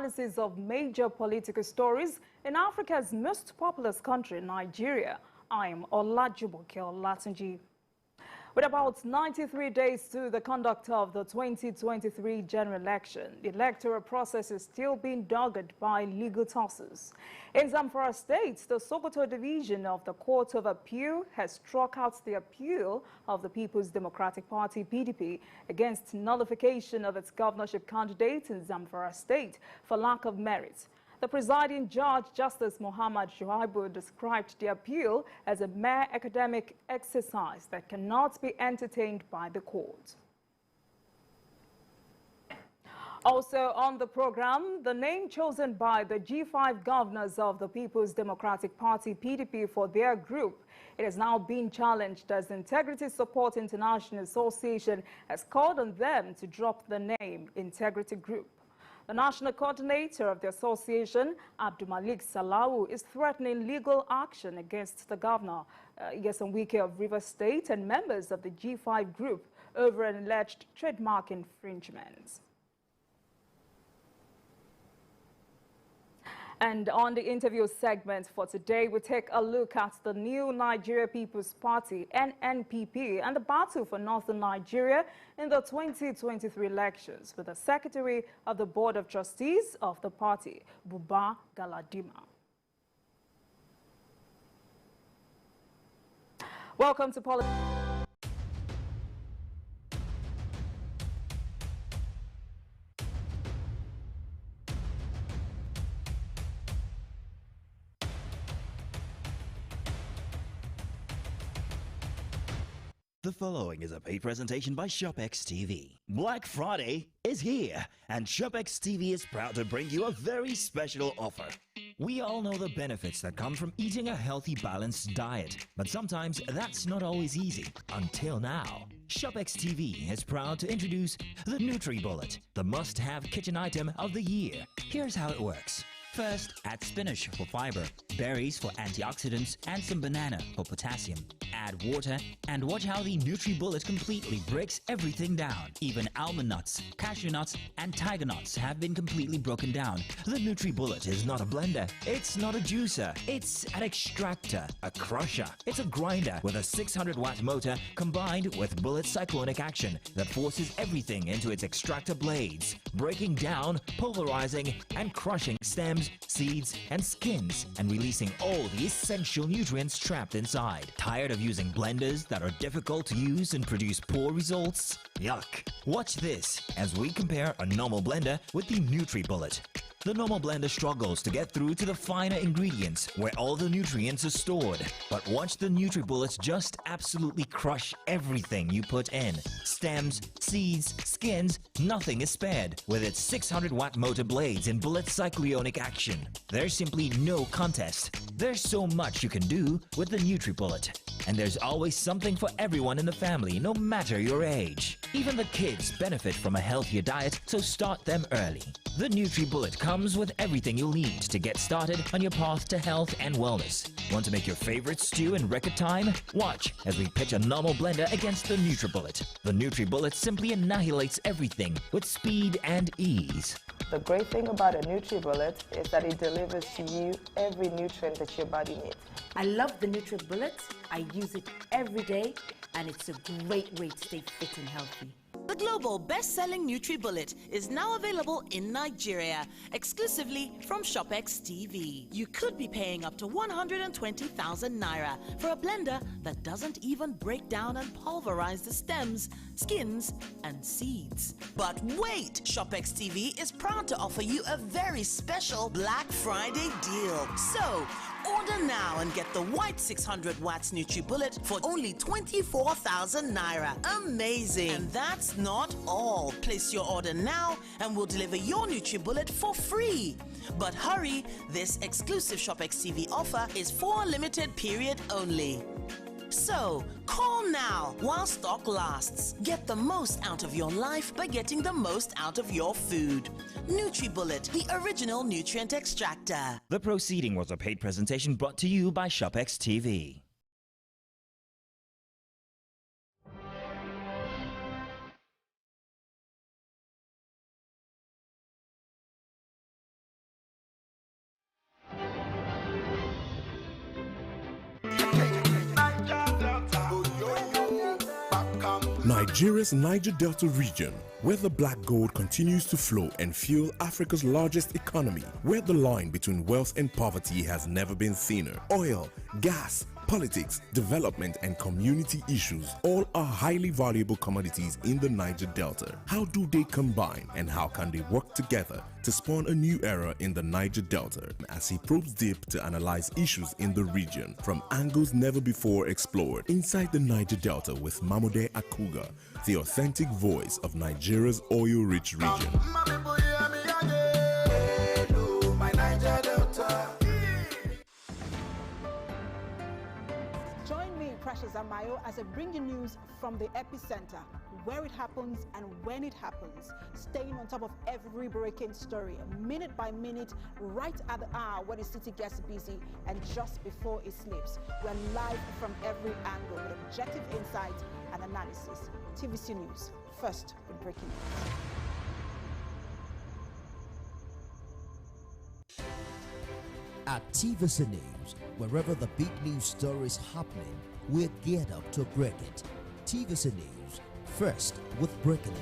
analysis of major political stories in Africa's most populous country, Nigeria. I am Olajumoke Olatunji. With about 93 days to the conduct of the 2023 general election, the electoral process is still being dogged by legal tosses. In Zamfara State, the Sokoto Division of the Court of Appeal has struck out the appeal of the People's Democratic Party (PDP) against nullification of its governorship candidate in Zamfara State for lack of merit. The presiding judge, Justice Muhammad Shuaibu, described the appeal as a mere academic exercise that cannot be entertained by the court. Also on the program, the name chosen by the G5 governors of the People's Democratic Party (PDP) for their group, it is now being challenged as the Integrity Support International Association has called on them to drop the name Integrity Group. The national coordinator of the association, Abdulmalik Salawu, is threatening legal action against the governor, Nyesom Wike of Rivers State, and members of the G5 group over an alleged trademark infringement. And on the interview segment for today, we take a look at the new Nigeria People's Party, NNPP, and the battle for Northern Nigeria in the 2023 elections with the Secretary of the Board of Trustees of the party, Buba Galadima. Welcome to Politics. The following is a paid presentation by ShopX TV. Black Friday is here, and ShopX TV is proud to bring you a very special offer. We all know the benefits that come from eating a healthy, balanced diet, but sometimes that's not always easy. Until now, ShopX TV is proud to introduce the NutriBullet, the must-have kitchen item of the year. Here's how it works. First, add spinach for fiber, berries for antioxidants, and some banana for potassium. Add water and watch how the NutriBullet completely breaks everything down. Even almond nuts, cashew nuts, and tiger nuts have been completely broken down. The NutriBullet is not a blender. It's not a juicer. It's an extractor, a crusher. It's a grinder with a 600-watt motor combined with bullet cyclonic action that forces everything into its extractor blades, breaking down, pulverizing, and crushing stems, seeds, and skins, and releasing all the essential nutrients trapped inside. Tired of using blenders that are difficult to use and produce poor results? Yuck! Watch this as we compare a normal blender with the NutriBullet. The normal blender struggles to get through to the finer ingredients where all the nutrients are stored. But watch the NutriBullet just absolutely crush everything you put in. Stems, seeds, skins, nothing is spared with its 600-watt motor blades and bullet cyclonic action. There's simply no contest. There's so much you can do with the NutriBullet. And there's always something for everyone in the family, no matter your age. Even the kids benefit from a healthier diet, so start them early. The NutriBullet comes with everything you'll need to get started on your path to health and wellness. Want to make your favorite stew in record time? Watch as we pitch a normal blender against the NutriBullet. The NutriBullet simply annihilates everything with speed and ease. The great thing about a NutriBullet is that it delivers to you every nutrient that your body needs. I love the NutriBullet. I use it every day, and it's a great way to stay fit and healthy. The global best-selling NutriBullet is now available in Nigeria, exclusively from ShopX TV. You could be paying up to 120,000 naira for a blender that doesn't even break down and pulverize the stems, skins, and seeds. But wait! ShopX TV is proud to offer you a very special Black Friday deal. So, order now and get the white 600 watts NutriBullet for only 24,000 naira. Amazing! And that's not all. Place your order now and we'll deliver your NutriBullet for free. But hurry, this exclusive ShopX TV offer is for a limited period only. So, call now while stock lasts. Get the most out of your life by getting the most out of your food. NutriBullet, the original nutrient extractor. The proceeding was a paid presentation brought to you by ShopX TV. Nigeria's Niger Delta region, where the black gold continues to flow and fuel Africa's largest economy, where the line between wealth and poverty has never been thinner. Oil, gas, politics, development, and community issues all are highly valuable commodities in the Niger Delta. How do they combine, and how can they work together to spawn a new era in the Niger Delta? As he probes deep to analyze issues in the region from angles never before explored, inside the Niger Delta with Mamude Akuga, the authentic voice of Nigeria's oil-rich region. Join me, Precious Amayo, as I bring you news from the epicenter, where it happens and when it happens, staying on top of every breaking story, minute by minute, right at the hour when the city gets busy and just before it sleeps. We're live from every angle with objective insight and analysis. TVC News, first with breaking news. At TVC News, wherever the big news story is happening, we're geared up to break it. TVC News, first with breaking news.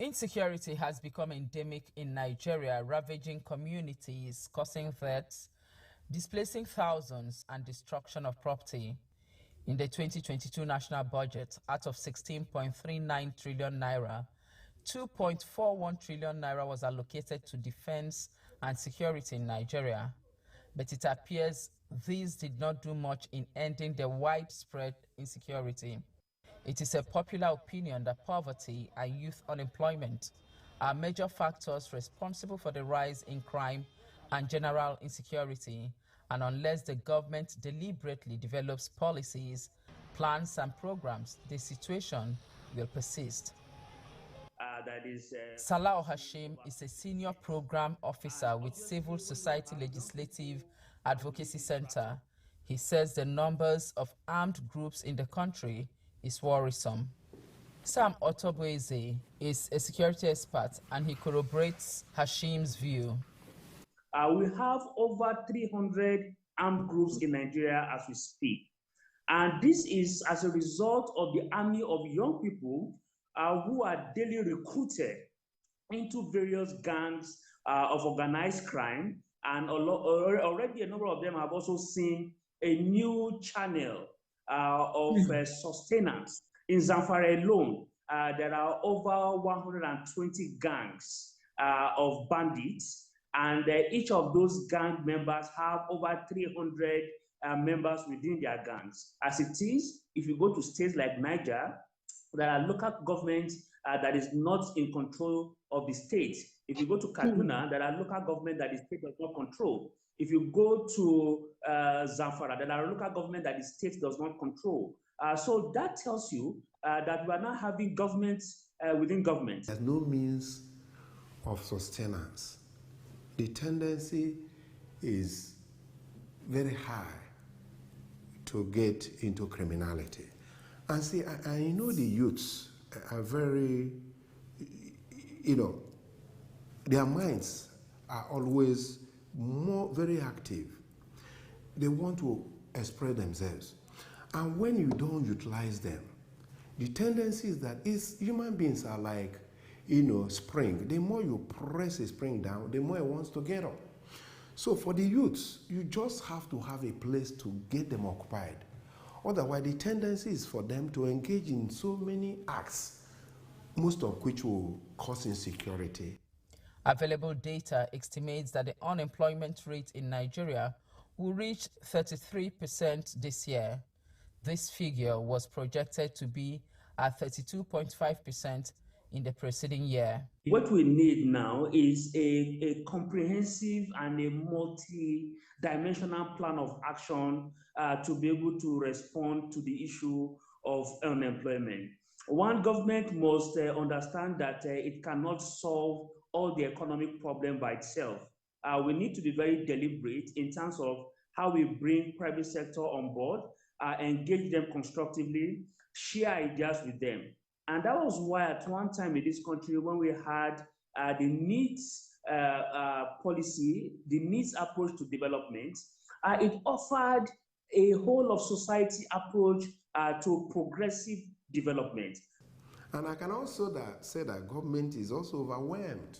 Insecurity has become endemic in Nigeria, ravaging communities, causing deaths, displacing thousands, and destruction of property. In the 2022 national budget, out of 16.39 trillion naira, 2.41 trillion naira was allocated to defense and security in Nigeria. But it appears these did not do much in ending the widespread insecurity. It is a popular opinion that poverty and youth unemployment are major factors responsible for the rise in crime and general insecurity, and unless the government deliberately develops policies, plans, and programs, the situation will persist. Salah Hashim is a senior program officer with Civil Society Legislative Advocacy Center. He says the numbers of armed groups in the country is worrisome. Sam Otoboeze is a security expert and he corroborates Hashim's view. We have over 300 armed groups in Nigeria as we speak. And this is as a result of the army of young people who are daily recruited into various gangs of organized crime. And already a number of them have also seen a new channel of sustenance. In Zamfara alone, there are over 120 gangs of bandits, and each of those gang members have over 300 members within their gangs. As it is, if you go to states like Niger, there are local governments that is not in control of the state. If you go to Kaduna, there are local government that the state does not control. If you go to Zamfara, there are local government that the state does not control. So that tells you that we are not having governments within government. There's no means of sustenance. The tendency is very high to get into criminality. And see, I know the youths are very, their minds are always very active. They want to express themselves. And when you don't utilize them, the tendency is that human beings are like, spring. The more you press a spring down, the more it wants to get up. So for the youths, you just have to have a place to get them occupied. Otherwise, the tendency is for them to engage in so many acts, most of which will cause insecurity. Available data estimates that the unemployment rate in Nigeria will reach 33% this year. This figure was projected to be at 32.5% in the preceding year. What we need now is a comprehensive and a multi-dimensional plan of action to be able to respond to the issue of unemployment. One, government must understand that it cannot solve all the economic problem by itself. We need to be very deliberate in terms of how we bring private sector on board, engage them constructively, share ideas with them. And that was why at one time in this country, when we had the needs policy, the needs approach to development, it offered a whole of society approach to progressive development. And I can also say that government is also overwhelmed.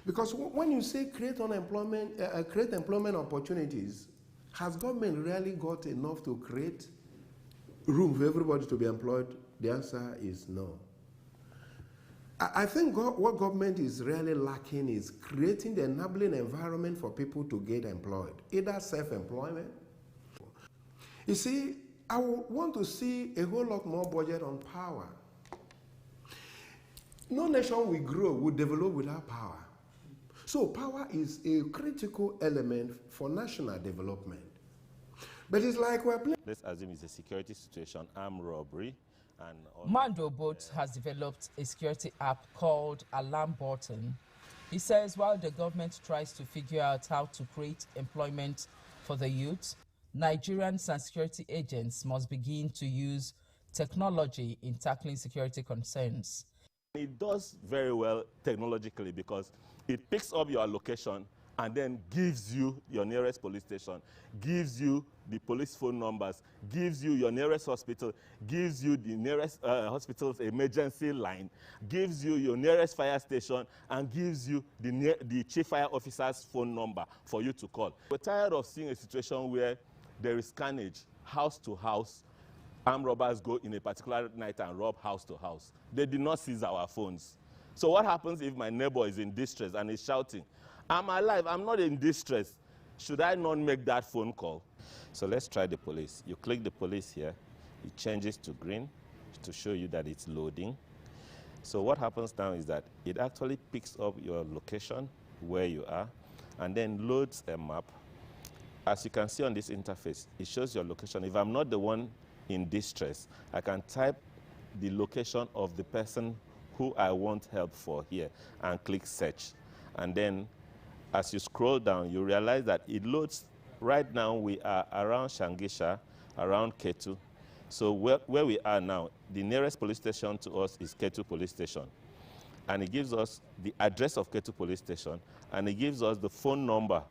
Because when you say create employment opportunities, has government really got enough to create room for everybody to be employed? The answer is no. I think what government is really lacking is creating the enabling environment for people to get employed, either self-employment. You see, I would want to see a whole lot more budget on power. No nation will grow, will develop without power. So power is a critical element for national development. But it's like we're playing. Let's assume it's a security situation, armed robbery. Mando Boat has developed a security app called Alarm Button. He says while the government tries to figure out how to create employment for the youth, Nigerians and security agents must begin to use technology in tackling security concerns. It does very well technologically because it picks up your location and then gives you your nearest police station, gives you the police phone numbers, gives you your nearest hospital, gives you the nearest hospital's emergency line, gives you your nearest fire station, and gives you the chief fire officer's phone number for you to call. We're tired of seeing a situation where there is carnage, house to house. Armed robbers go in a particular night and rob house to house. They did not seize our phones. So what happens if my neighbor is in distress and is shouting, I'm alive, I'm not in distress. Should I not make that phone call? So let's try the police. You click the police here, it changes to green to show you that it's loading. So what happens now is that it actually picks up your location, where you are, and then loads a map. As you can see on this interface, it shows your location. If I'm not the one in distress, I can type the location of the person who I want help for here and click search. And then as you scroll down, you realize that it loads. Right now we are around Shangisha, around Ketu. So where we are now, the nearest police station to us is Ketu Police Station. And it gives us the address of Ketu Police Station, and it gives us the phone number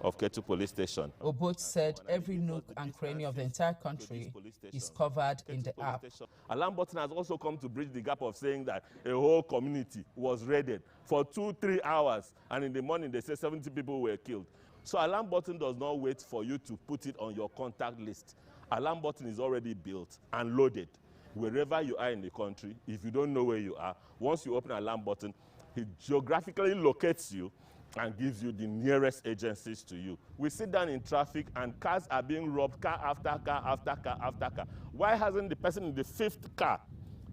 of Ketu Police Station. Obot said every nook and cranny of the entire country is covered in the app. Alarm Button has also come to bridge the gap of saying that a whole community was raided for 2-3 hours, and in the morning they say 70 people were killed. So Alarm Button does not wait for you to put it on your contact list. Alarm Button is already built and loaded. Wherever you are in the country, if you don't know where you are, once you open Alarm Button, it geographically locates you and gives you the nearest agencies to you. We sit down in traffic and cars are being robbed, car after car after car after car. Why hasn't the person in the 5th car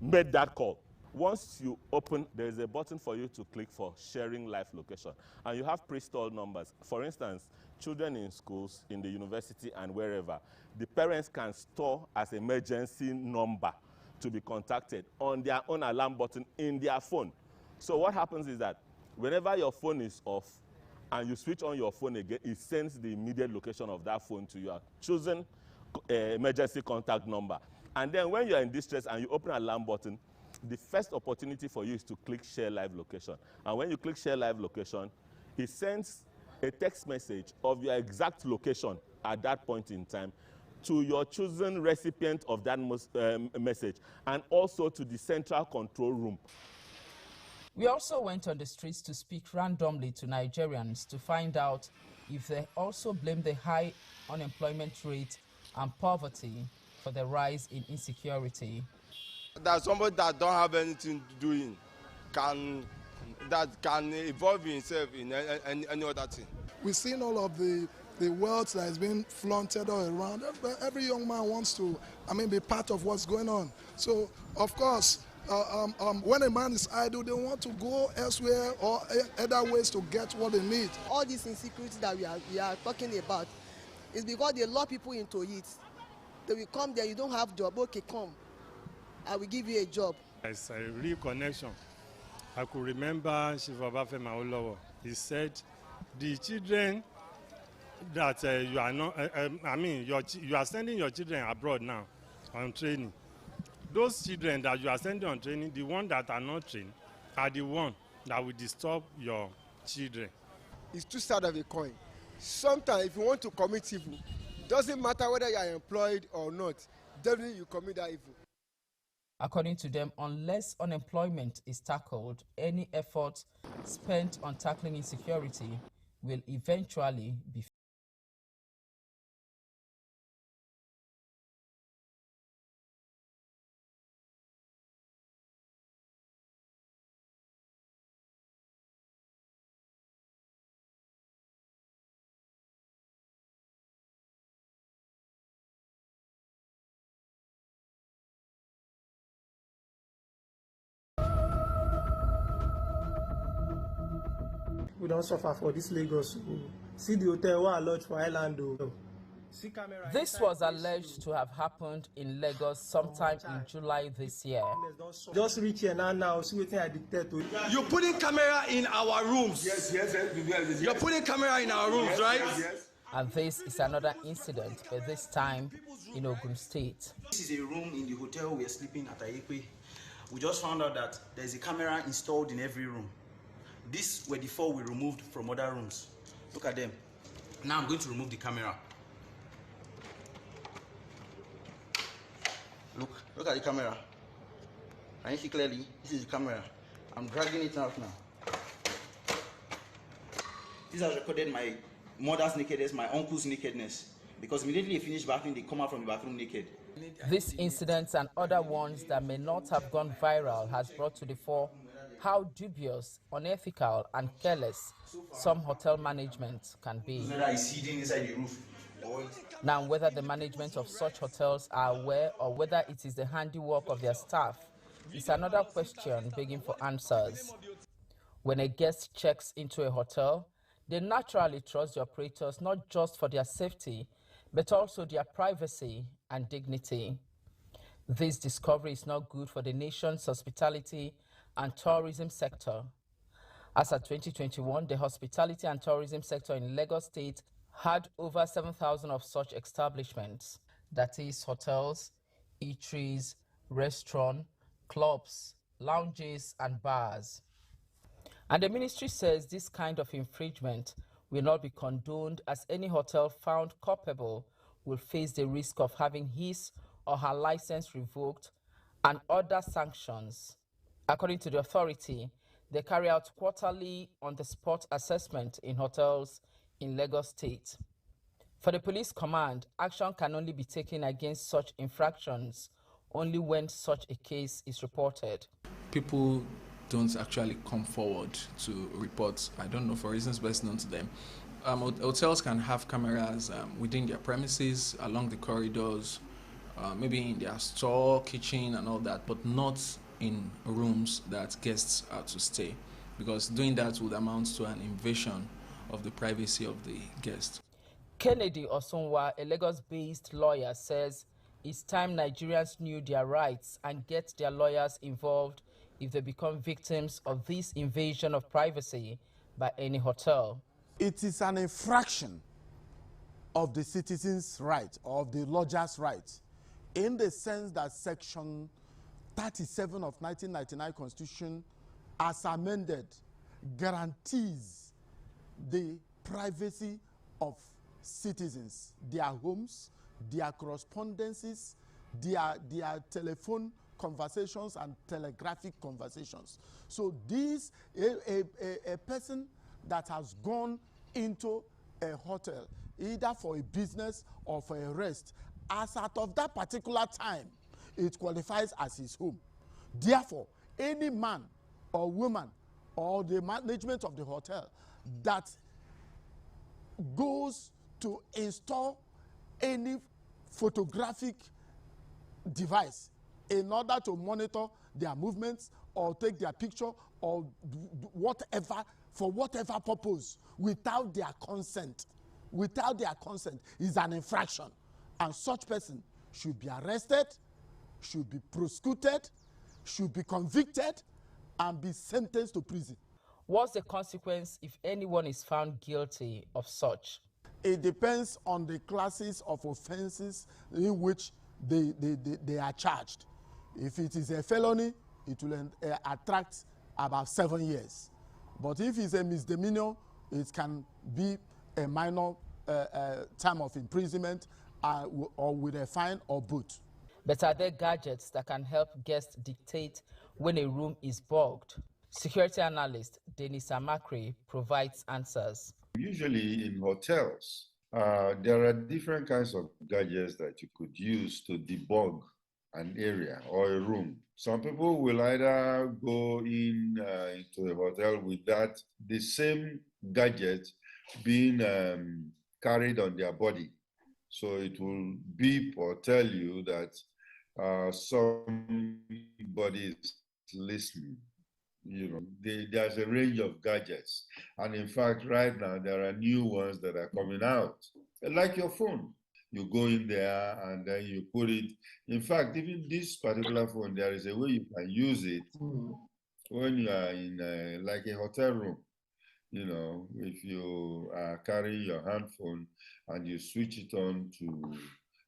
made that call? Once you open, there is a button for you to click for sharing live location. And you have pre-stored numbers. For instance, children in schools, in the university, and wherever, the parents can store as emergency number to be contacted on their own alarm button in their phone. So what happens is that whenever your phone is off and you switch on your phone again, it sends the immediate location of that phone to your chosen emergency contact number. And then when you're in distress and you open Alarm Button, the first opportunity for you is to click share live location. And when you click share live location, it sends a text message of your exact location at that point in time to your chosen recipient of that message, and also to the central control room. We also went on the streets to speak randomly to Nigerians to find out if they also blame the high unemployment rate and poverty for the rise in insecurity. That somebody that don't have anything doing can involve himself in any other thing. We've seen all of the wealth that is being flaunted all around. Every young man wants to, be part of what's going on. So, of course, when a man is idle, they want to go elsewhere or other ways to get what they need. All this insecurity that we are talking about is because they lure people into it. They will come there, you don't have job, okay, come. I will give you a job. It's a real connection. I could remember Chief Obafemi Awolowo. He said, the children that you are not, you are sending your children abroad now on training. Those children that you are sending on training, the ones that are not trained, are the ones that will disturb your children. It's two sides of a coin. Sometimes if you want to commit evil, doesn't matter whether you are employed or not, definitely you commit that evil. According to them, unless unemployment is tackled, any effort spent on tackling insecurity will eventually be we don't suffer for this Lagos. See the hotel where I lodge for Island. This was alleged to have happened in Lagos sometime in July this year. Just reach here now, see what I dictate to. You're putting camera in our rooms. Yes. You're putting camera in our rooms, right? Yes. And this is another incident, but this time in Ogun State. This is a room in the hotel we are sleeping at Ayekwe. We just found out that there's a camera installed in every room. These were the 4 we removed from other rooms. Look at them. Now I'm going to remove the camera. Look at the camera. Can you see clearly? This is the camera. I'm dragging it out now. This has recorded my mother's nakedness, my uncle's nakedness. Because immediately they finish bathing, they come out from the bathroom naked. These incidents and other ones that may not have gone viral has brought to the fore how dubious, unethical, and careless some hotel management can be. Now, whether the management of such hotels are aware or whether it is the handiwork of their staff is another question begging for answers. When a guest checks into a hotel, they naturally trust the operators not just for their safety, but also their privacy and dignity. This discovery is not good for the nation's hospitality and tourism sector. As of 2021, the hospitality and tourism sector in Lagos State had over 7,000 of such establishments, that is, hotels, eateries, restaurants, clubs, lounges, and bars. And the ministry says this kind of infringement will not be condoned, as any hotel found culpable will face the risk of having his or her license revoked and other sanctions. According to the authority, they carry out quarterly on-the-spot assessment in hotels in Lagos State. For the police command, action can only be taken against such infractions only when such a case is reported. People don't actually come forward to report, I don't know, for reasons best known to them. Hotels can have cameras within their premises, along the corridors, maybe in their store, kitchen and all that, but not in rooms that guests are to stay, because doing that would amount to an invasion of the privacy of the guest. Kennedy Osunwa, a Lagos-based lawyer, says it's time Nigerians knew their rights and get their lawyers involved if they become victims of this invasion of privacy by any hotel. It is an infraction of the citizen's right, or of the lodger's right, in the sense that Section 37 of 1999 Constitution, as amended, guarantees the privacy of citizens, their homes, their correspondences, their telephone conversations and telegraphic conversations. So this, a person that has gone into a hotel, either for a business or for a rest, as out of that particular time, it qualifies as his home. Therefore, any man or woman or the management of the hotel that goes to install any photographic device in order to monitor their movements or take their picture or whatever, for whatever purpose, without their consent, is an infraction. And such person should be arrested, should be prosecuted, should be convicted, and be sentenced to prison. What's the consequence if anyone is found guilty of such? It depends on the classes of offenses in which they are charged. If it is a felony, it will attract about 7 years. But if it's a misdemeanor, it can be a minor term of imprisonment or with a fine or boot. But are there gadgets that can help guests dictate when a room is bugged? Security analyst Denis Amakri provides answers. Usually in hotels, there are different kinds of gadgets that you could use to debug an area or a room. Some people will either go into a hotel with the same gadget being carried on their body. So it will beep or tell you that somebody is listening. You know, there's a range of gadgets. And in fact, right now, there are new ones that are coming out, like your phone. You go in there and then you put it. In fact, even this particular phone, there is a way you can use it when you are in like a hotel room. You know, if you are carrying your handphone and you switch it on to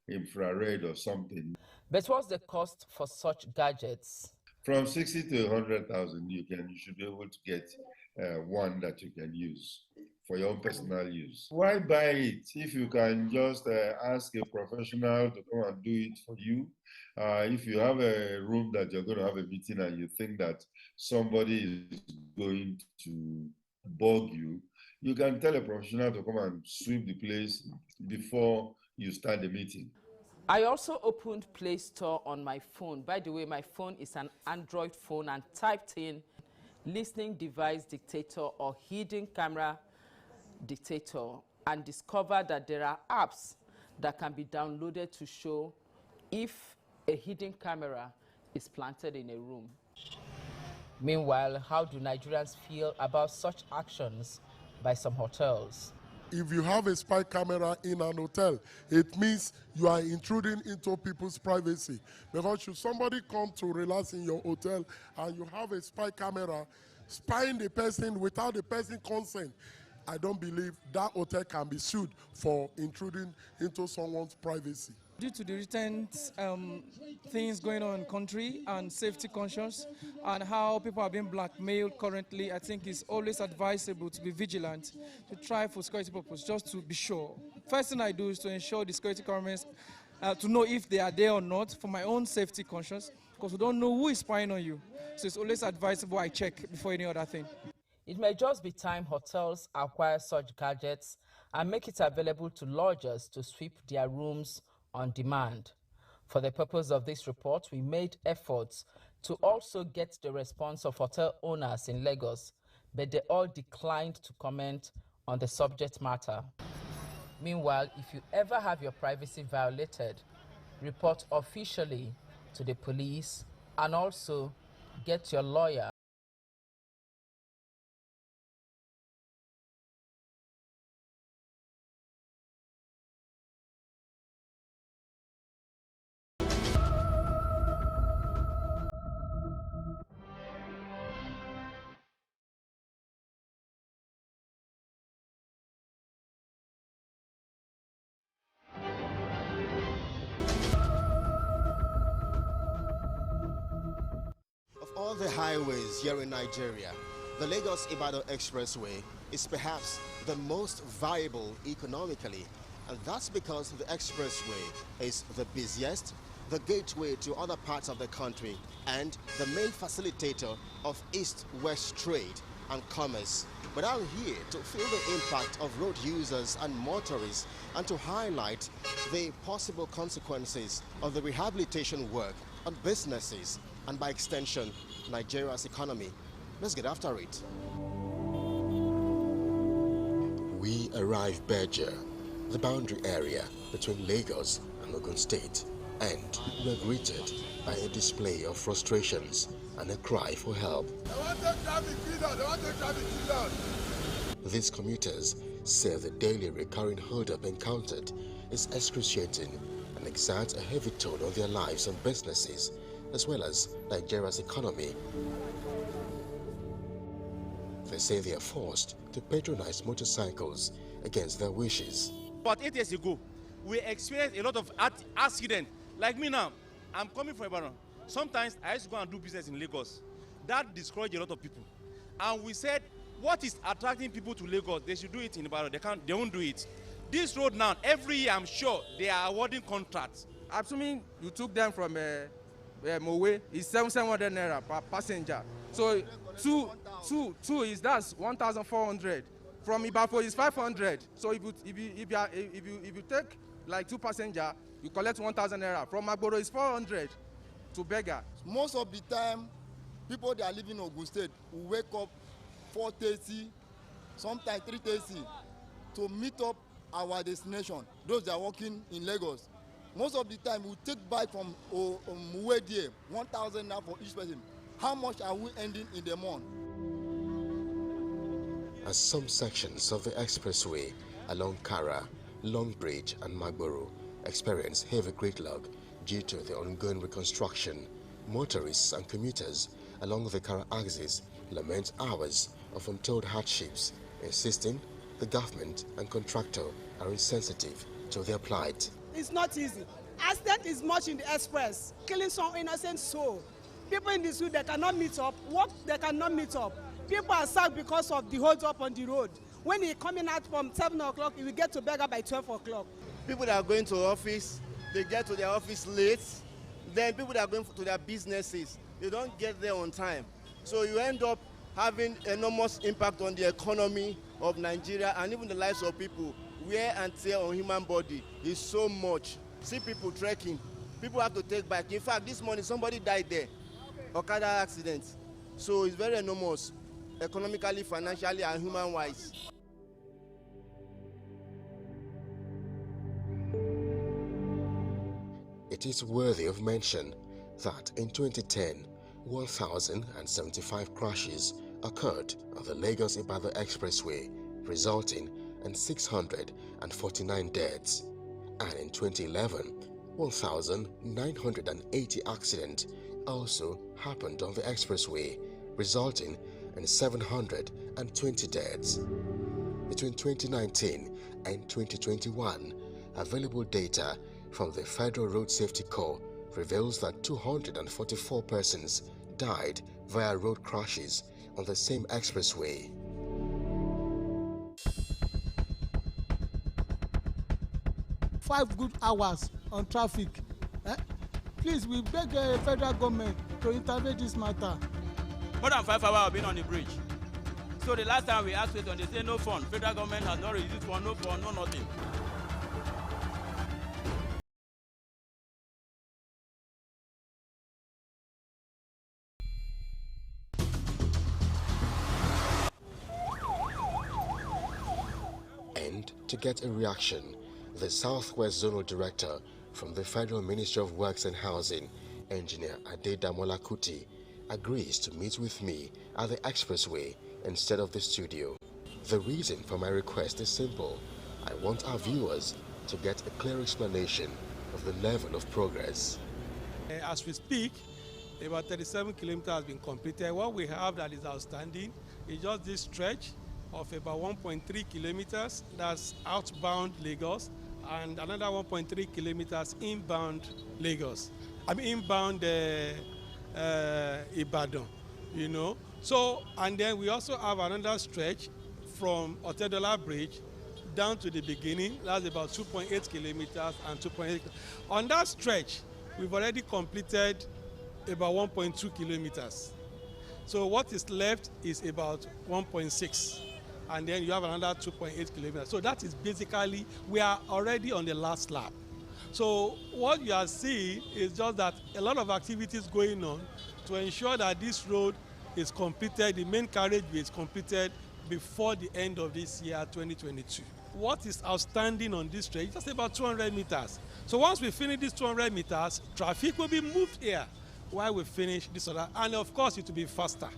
infrared or something. But what's the cost for such gadgets? From 60 to 100,000, you should be able to get one that you can use for your own personal use. Why buy it if you can just ask a professional to come and do it for you? If you have a room that you're going to have a meeting and you think that somebody is going to bug you, you can tell a professional to come and sweep the place before you start the meeting. I also opened Play Store on my phone. By the way, my phone is an Android phone, and typed in listening device dictator or hidden camera dictator and discovered that there are apps that can be downloaded to show if a hidden camera is planted in a room. Meanwhile, how do Nigerians feel about such actions by some hotels? If you have a spy camera in an hotel, it means you are intruding into people's privacy. Because should somebody come to relax in your hotel and you have a spy camera spying the person without the person's consent, I don't believe that hotel can be sued for intruding into someone's privacy. Due to the recent things going on in the country and safety conscious and how people are being blackmailed currently, I think it's always advisable to be vigilant, to try for security purposes, just to be sure. First thing I do is to ensure the security cameras, to know if they are there or not for my own safety conscious, because we don't know who is spying on you. So it's always advisable I check before any other thing. It may just be time hotels acquire such gadgets and make it available to lodgers to sweep their rooms on demand. For the purpose of this report, we made efforts to also get the response of hotel owners in Lagos, but they all declined to comment on the subject matter. Meanwhile, if you ever have your privacy violated, report officially to the police and also get your lawyer. All the highways here in Nigeria, the Lagos-Ibadan Expressway is perhaps the most viable economically, and that's because the expressway is the busiest, the gateway to other parts of the country, and the main facilitator of east-west trade and commerce. But I'm here to feel the impact of road users and motorists and to highlight the possible consequences of the rehabilitation work on businesses and by extension, Nigeria's economy. Let's get after it. We arrive Beja, the boundary area between Lagos and Ogun State, and we're greeted by a display of frustrations and a cry for help. These commuters say the daily recurring hold-up encountered is excruciating and exerts a heavy toll on their lives and businesses, as well as Nigeria's economy. They say they are forced to patronize motorcycles against their wishes. About 8 years ago, we experienced a lot of accidents. Like me now, I'm coming from Ibadan. Sometimes I used to go and do business in Lagos. That discouraged a lot of people. And we said, what is attracting people to Lagos? They should do it in Ibadan. They won't do it. This road now, every year, I'm sure they are awarding contracts. Assuming you took them from Mowe, it's 700 naira per passenger. So two is that's 1,400. From Ibafo is 500. So if you take like 2 passengers, you collect 1,000 naira. From Agboro is 400 to Bega. Most of the time, people that are living in Ogun State will wake up 4:30, sometimes 3:30 to meet up our destination. Those that are working in Lagos. Most of the time, we take bike from Muwedie, 1,000 naira for each person. How much are we ending in the month? As some sections of the expressway along Kara, Long Bridge and Magboro experience heavy gridlock due to the ongoing reconstruction, motorists and commuters along the Kara axis lament hours of untold hardships, insisting the government and contractor are insensitive to their plight. It's not easy. Accident is much in the express, killing some innocent soul. People in the street, they cannot meet up. Work, they cannot meet up. People are sacked because of the hold up on the road. When he's coming out from 7 o'clock, he will get to Bega by 12 o'clock. People that are going to office, they get to their office late. Then people that are going to their businesses, they don't get there on time. So you end up having enormous impact on the economy of Nigeria and even the lives of people. Wear and tear on human body is so much. See people trekking. People have to take bike. In fact, this morning somebody died there. Okada accident. So it's very enormous, economically, financially, and human-wise. It is worthy of mention that in 2010, 1,075 crashes occurred on the Lagos-Ibadan Expressway, resulting in 649 deaths. And in 2011, 1,980 accidents also happened on the expressway, resulting in 720 deaths. Between 2019 and 2021, available data from the Federal Road Safety Corps reveals that 244 persons died via road crashes on the same expressway. Five good hours on traffic. Please, we beg the federal government to intervene this matter. More than 5 hours have been on the bridge. So the last time we asked questions, they say no fund. Federal government has not released fund, no nothing. And to get a reaction, the Southwest Zonal Director from the Federal Ministry of Works and Housing, Engineer Adedamola Kuti, agrees to meet with me at the expressway instead of the studio. The reason for my request is simple. I want our viewers to get a clear explanation of the level of progress. As we speak, about 37 kilometers has been completed. What we have that is outstanding is just this stretch of about 1.3 kilometers, that's outbound Lagos, and another 1.3 kilometers inbound Lagos. Inbound Ibadan, you know. So, and then we also have another stretch from Otedola Bridge down to the beginning. That's about 2.8 kilometers and 2.8. On that stretch, we've already completed about 1.2 kilometers. So what is left is about 1.6. And then you have another 2.8 kilometers. So that is basically, we are already on the last lap. So what you are seeing is just that a lot of activities going on to ensure that this road is completed, the main carriageway is completed before the end of this year, 2022. What is outstanding on this stretch is just about 200 meters. So once we finish these 200 meters, traffic will be moved here while we finish this other, and of course it will be faster.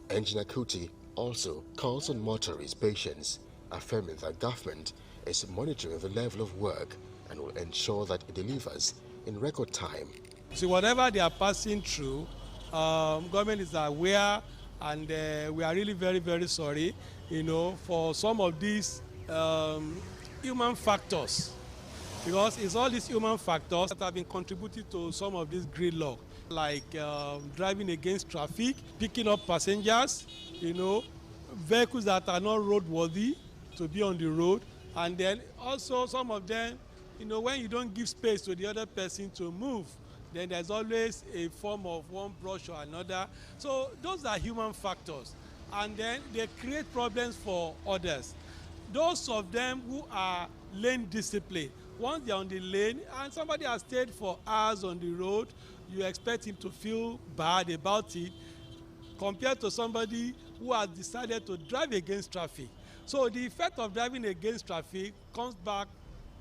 Engineer Kuti also calls on motorists' patience, affirming that government is monitoring the level of work and will ensure that it delivers in record time. See, whatever they are passing through, government is aware, and we are really very, very sorry, you know, for some of these human factors, because it's all these human factors that have been contributing to some of this gridlock, like driving against traffic, picking up passengers, vehicles that are not roadworthy to be on the road, and then also some of them, when you don't give space to the other person to move, then there's always a form of one brush or another. So those are human factors, and then they create problems for others. Those of them who are lane disciplined, once they're on the lane and somebody has stayed for hours on the road, you expect him to feel bad about it, compared to somebody who has decided to drive against traffic. So the effect of driving against traffic comes back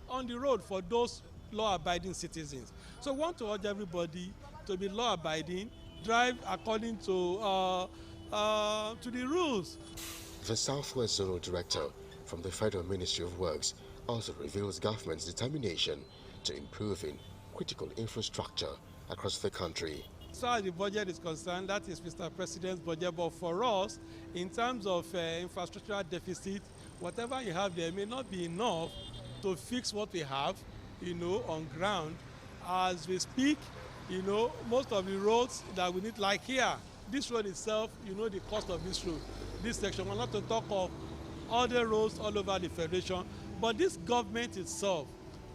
on the road for those law-abiding citizens. So we want to urge everybody to be law-abiding, drive according to the rules. The Southwest Zonal Director from the Federal Ministry of Works also reveals government's determination to improving critical infrastructure across the country. As far as the budget is concerned, that is Mr. President's budget, but for us, in terms of infrastructural deficit, whatever you have there may not be enough to fix what we have, on ground. As we speak, most of the roads that we need, like here, this road itself, the cost of this road, this section, we're not to talk of other roads all over the Federation, but this government itself,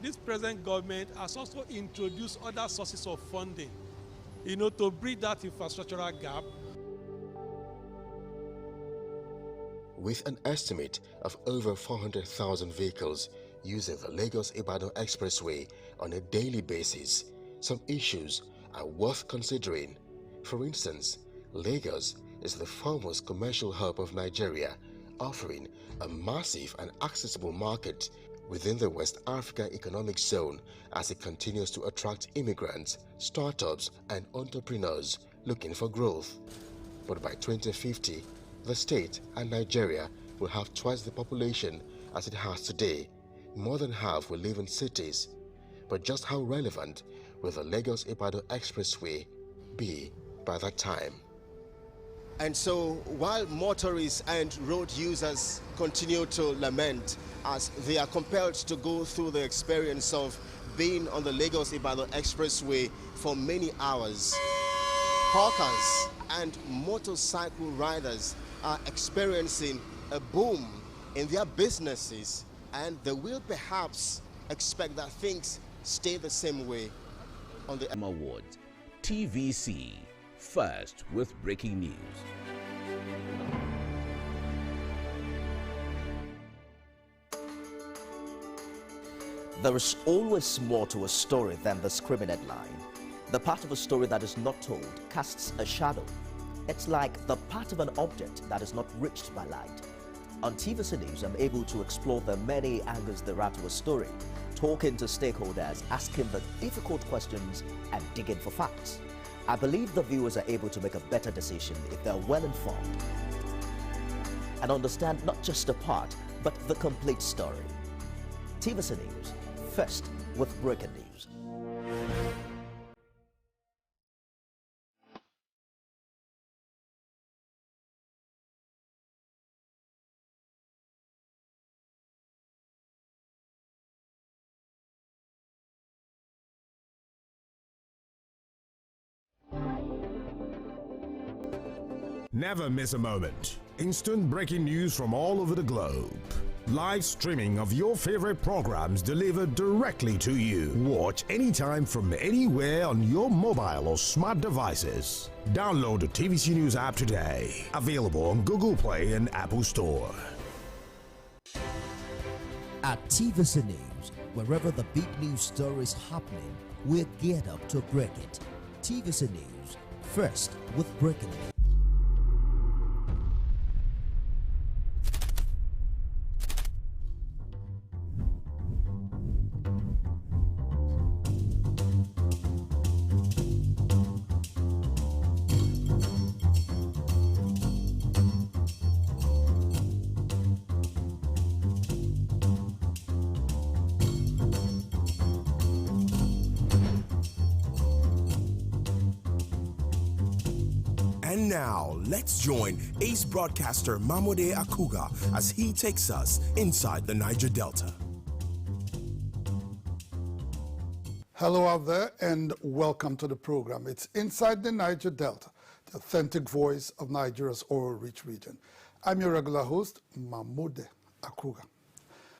this present government has also introduced other sources of funding, to bridge that infrastructural gap. With an estimate of over 400,000 vehicles using the Lagos-Ibadan Expressway on a daily basis, some issues are worth considering. For instance, Lagos is the foremost commercial hub of Nigeria, offering a massive and accessible market within the West Africa Economic Zone as it continues to attract immigrants, startups, and entrepreneurs looking for growth. But by 2050, the state and Nigeria will have twice the population as it has today. More than half will live in cities. But just how relevant will the Lagos-Ibadan Expressway be by that time? And so while motorists and road users continue to lament as they are compelled to go through the experience of being on the Lagos-Ibadan Expressway for many hours, hawkers and motorcycle riders are experiencing a boom in their businesses, and they will perhaps expect that things stay the same way on the award. TVC, first with breaking news. There is always more to a story than the screaming headline. The part of a story that is not told casts a shadow. It's like the part of an object that is not reached by light. On TVC News, I'm able to explore the many angles there are to a story, talking to stakeholders, asking the difficult questions, and digging for facts. I believe the viewers are able to make a better decision if they're well informed and understand not just a part, but the complete story. TVC News, first with breaking news. Never miss a moment. Instant breaking news from all over the globe. Live streaming of your favorite programs delivered directly to you. Watch anytime from anywhere on your mobile or smart devices. Download the TVC News app today. Available on Google Play and Apple Store. At TVC News, wherever the big news story is happening, we're geared up to break it. TVC News, first with breaking news. And now, let's join ace broadcaster Mamode Akuga as he takes us inside the Niger Delta. Hello out there and welcome to the program. It's Inside the Niger Delta, the authentic voice of Nigeria's oil-rich region. I'm your regular host, Mahmoud Akuga.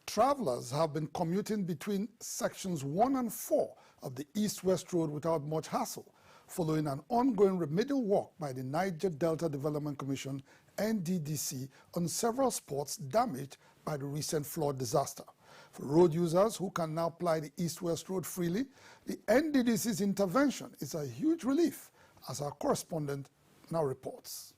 Travelers have been commuting between sections 1 and 4 of the East-West Road without much hassle, following an ongoing remedial work by the Niger Delta Development Commission, NDDC, on several spots damaged by the recent flood disaster. For road users who can now ply the East-West Road freely, the NDDC's intervention is a huge relief, as our correspondent now reports.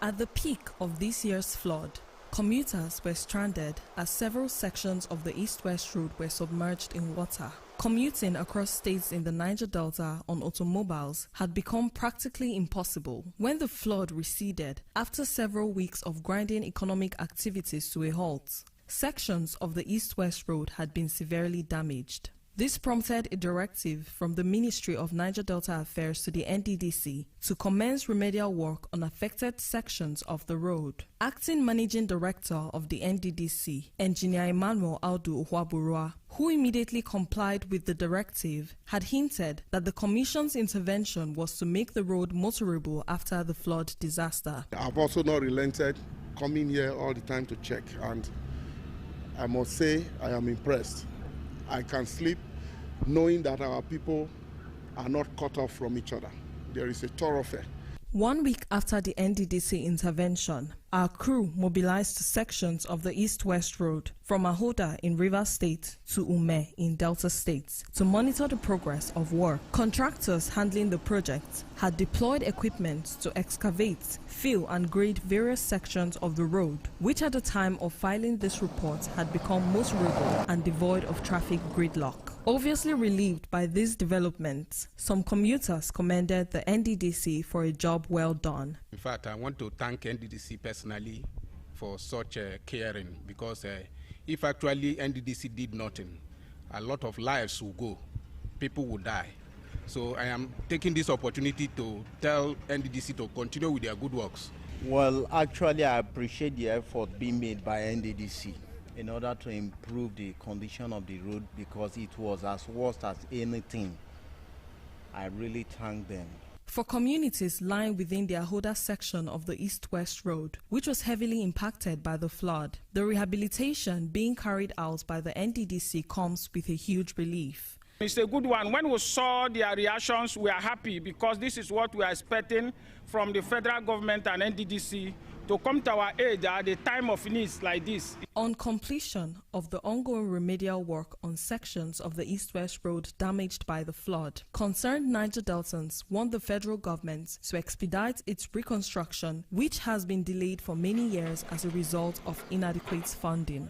At the peak of this year's flood, commuters were stranded as several sections of the East-West Road were submerged in water. Commuting across states in the Niger Delta on automobiles had become practically impossible when the flood receded after several weeks of grinding economic activities to a halt. Sections of the East-West Road had been severely damaged. This prompted a directive from the Ministry of Niger Delta Affairs to the NDDC to commence remedial work on affected sections of the road. Acting Managing Director of the NDDC, Engineer Emmanuel Audu Uhwaburua, who immediately complied with the directive, had hinted that the Commission's intervention was to make the road motorable after the flood disaster. I've also not relented, coming here all the time to check, and I must say I am impressed. I can sleep knowing that our people are not cut off from each other. There is a thoroughfare. 1 week after the NDDC intervention, our crew mobilized to sections of the East-West Road from Ahoda in Rivers State to Ume in Delta State to monitor the progress of work. Contractors handling the project had deployed equipment to excavate, fill and grade various sections of the road, which at the time of filing this report had become motorable and devoid of traffic gridlock. Obviously relieved by these developments, some commuters commended the NDDC for a job well done. In fact, I want to thank NDDC personally for such caring, because if actually NDDC did nothing, a lot of lives will go, people will die. So I am taking this opportunity to tell NDDC to continue with their good works. Well, actually, I appreciate the effort being made by NDDC in order to improve the condition of the road, because it was as worst as anything. I really thank them. For communities lying within the Ahoda section of the East-West Road, which was heavily impacted by the flood, the rehabilitation being carried out by the NDDC comes with a huge relief. It's a good one. When we saw their reactions, we are happy, because this is what we are expecting from the federal government and NDDC to come to our aid at a time of needs like this. On completion of the ongoing remedial work on sections of the East-West Road damaged by the flood, concerned Niger Deltans want the federal government to expedite its reconstruction, which has been delayed for many years as a result of inadequate funding.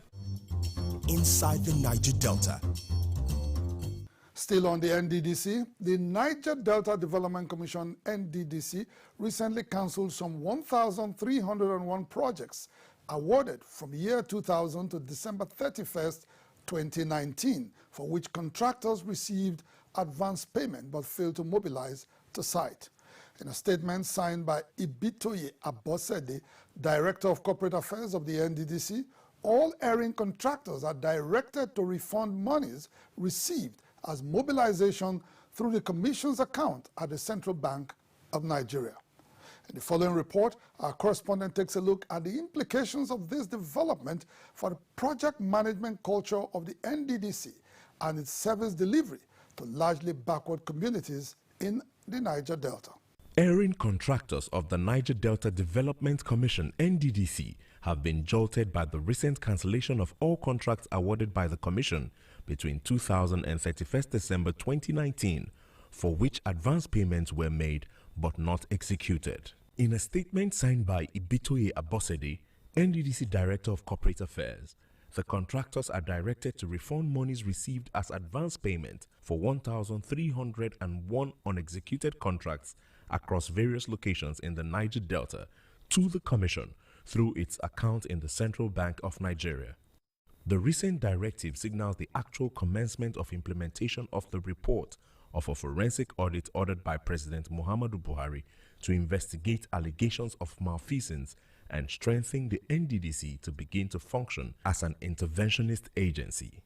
Inside the Niger Delta. Still on the NDDC, the Niger Delta Development Commission, NDDC, recently cancelled some 1,301 projects awarded from year 2000 to December 31st, 2019, for which contractors received advance payment but failed to mobilize to site. In a statement signed by Ibitoye Abosede, Director of Corporate Affairs of the NDDC, all erring contractors are directed to refund monies received as mobilization through the Commission's account at the Central Bank of Nigeria. In the following report, our correspondent takes a look at the implications of this development for the project management culture of the NDDC and its service delivery to largely backward communities in the Niger Delta. Erring contractors of the Niger Delta Development Commission, NDDC, have been jolted by the recent cancellation of all contracts awarded by the Commission between 2000 and 31st December 2019, for which advance payments were made but not executed. In a statement signed by Ibitoye Abosede, NDDC Director of Corporate Affairs, the contractors are directed to refund monies received as advance payment for 1,301 unexecuted contracts across various locations in the Niger Delta to the Commission through its account in the Central Bank of Nigeria. The recent directive signals the actual commencement of implementation of the report of a forensic audit ordered by President Muhammadu Buhari to investigate allegations of malfeasance and strengthen the NDDC to begin to function as an interventionist agency.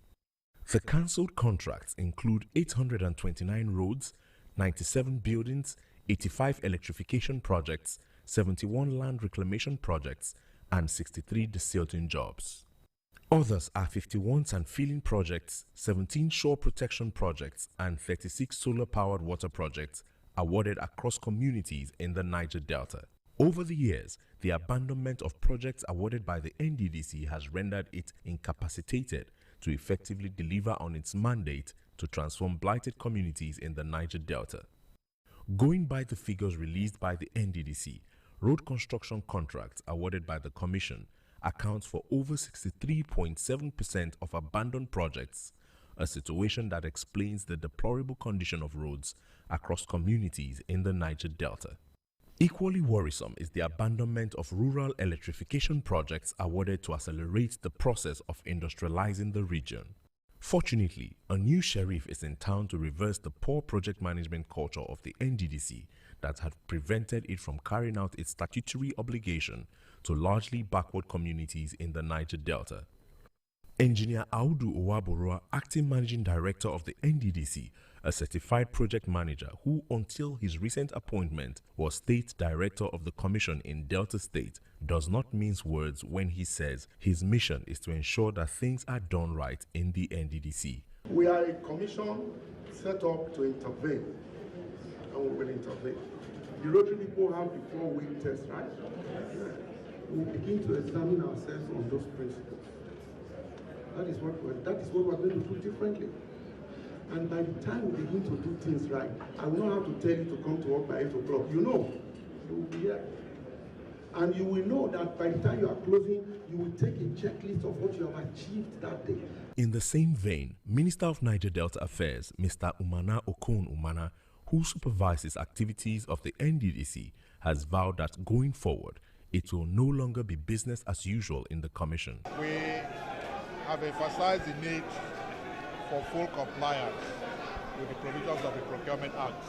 The cancelled contracts include 829 roads, 97 buildings, 85 electrification projects, 71 land reclamation projects, and 63 desilting jobs. Others are 51 sand filling projects, 17 shore protection projects, and 36 solar-powered water projects awarded across communities in the Niger Delta. Over the years, the abandonment of projects awarded by the NDDC has rendered it incapacitated to effectively deliver on its mandate to transform blighted communities in the Niger Delta. Going by the figures released by the NDDC, road construction contracts awarded by the Commission accounts for over 63.7% of abandoned projects, a situation that explains the deplorable condition of roads across communities in the Niger Delta. Equally worrisome is the abandonment of rural electrification projects awarded to accelerate the process of industrializing the region. Fortunately, a new sheriff is in town to reverse the poor project management culture of the NDDC that had prevented it from carrying out its statutory obligation to largely backward communities in the Niger Delta. Engineer Audu Owaborua, acting managing director of the NDDC, a certified project manager who until his recent appointment was state director of the commission in Delta State, does not mince words when he says his mission is to ensure that things are done right in the NDDC. We are a commission set up to intervene, and we will intervene. The Rotary people have the 4-week test, right? We'll begin to examine ourselves on those principles. That is what we're going to do differently. And by the time we begin to do things right, I will not have to tell you to come to work by 8 o'clock. You know, you will be here. And you will know that by the time you are closing, you will take a checklist of what you have achieved that day. In the same vein, Minister of Niger Delta Affairs, Mr. Umana Okon Umana, who supervises activities of the NDDC, has vowed that going forward, it will no longer be business as usual in the commission. We have emphasized the need for full compliance with the provisions of the Procurement Act,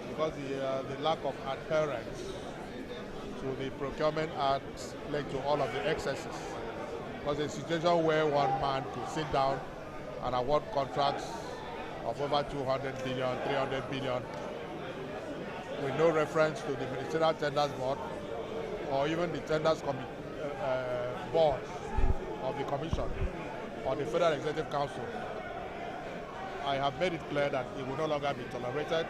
because the lack of adherence to the Procurement Act led to all of the excesses. Because a situation where one man could sit down and award contracts of over 200 billion, 300 billion, with no reference to the Ministerial Tenders Board or even the Tenders Board of the Commission or the Federal Executive Council. I have made it clear that it will no longer be tolerated.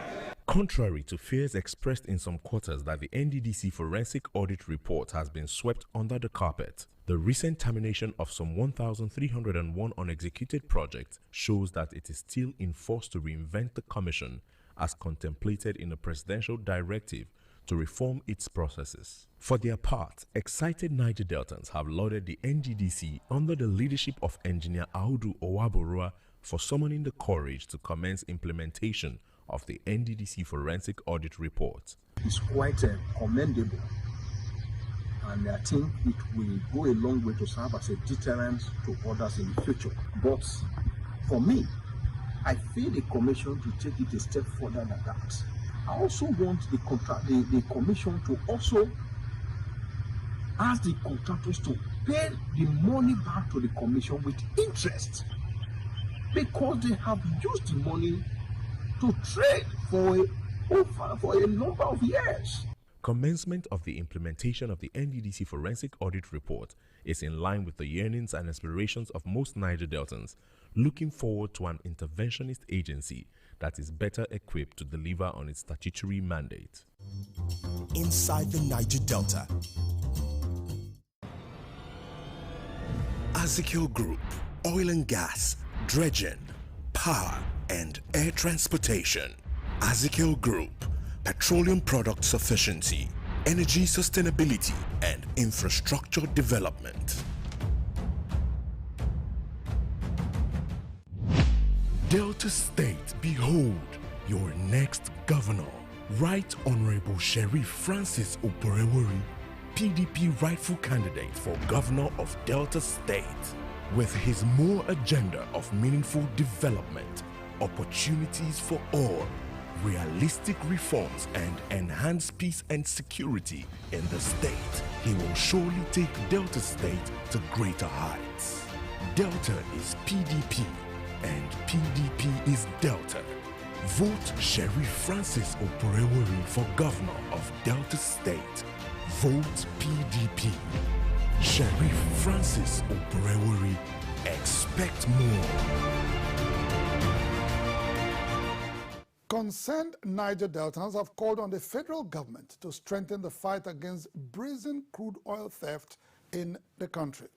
Contrary to fears expressed in some quarters that the NDDC forensic audit report has been swept under the carpet, the recent termination of some 1,301 unexecuted projects shows that it is still in force to reinvent the Commission as contemplated in a presidential directive to reform its processes. For their part, excited Niger Deltans have lauded the NDDC under the leadership of Engineer Audu Owaborua for summoning the courage to commence implementation of the NDDC forensic audit report. It's quite commendable, and I think it will go a long way to serve as a deterrent to others in the future. But for me, I feel the Commission to take it a step further than that. I also want the Commission to also ask the contractors to pay the money back to the Commission with interest, because they have used the money to trade for a number of years. Commencement of the implementation of the NDDC forensic audit report is in line with the yearnings and aspirations of most Niger Deltans, looking forward to an interventionist agency that is better equipped to deliver on its statutory mandate. Inside the Niger Delta, Ezekiel Group, oil and gas, dredging, power and air transportation. Ezekiel Group, petroleum product sufficiency, energy sustainability and infrastructure development. Delta State, behold your next governor, Right Honorable Sheriff Francis Oborewori, PDP rightful candidate for governor of Delta State. With his more agenda of meaningful development, opportunities for all, realistic reforms and enhanced peace and security in the state, he will surely take Delta State to greater heights. Delta is PDP. and PDP is Delta. Vote Sheriff Francis Oporewori for Governor of Delta State. Vote PDP. Sheriff Francis Oporewori, expect more. Concerned Niger Deltans have called on the federal government to strengthen the fight against brazen crude oil theft in the country.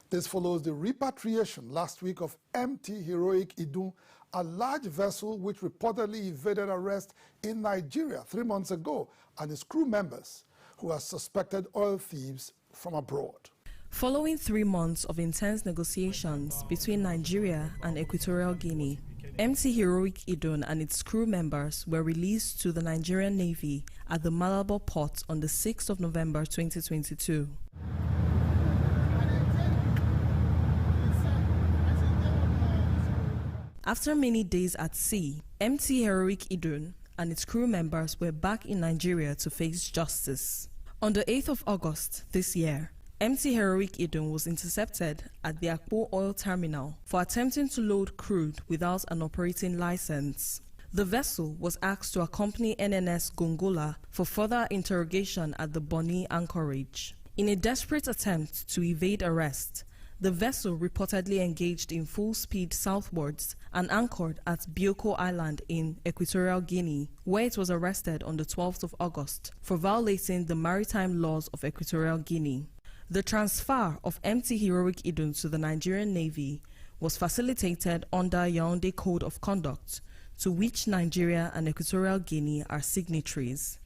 This follows the repatriation last week of MT Heroic Idun, a large vessel which reportedly evaded arrest in Nigeria 3 months ago, and its crew members who are suspected oil thieves from abroad. Following 3 months of intense negotiations between Nigeria and Equatorial Guinea, MT Heroic Idun and its crew members were released to the Nigerian Navy at the Malabo port on the 6th of November 2022. After many days at sea, MT Heroic Idun and its crew members were back in Nigeria to face justice. On the 8th of August this year, MT Heroic Idun was intercepted at the Akpo oil terminal for attempting to load crude without an operating license. The vessel was asked to accompany NNS Gongola for further interrogation at the Bonny anchorage. In a desperate attempt to evade arrest, the vessel reportedly engaged in full speed southwards and anchored at Bioko Island in Equatorial Guinea, where it was arrested on the 12th of August for violating the maritime laws of Equatorial Guinea. The transfer of MT Heroic Idun to the Nigerian Navy was facilitated under Yaoundé Code of Conduct, to which Nigeria and Equatorial Guinea are signatories.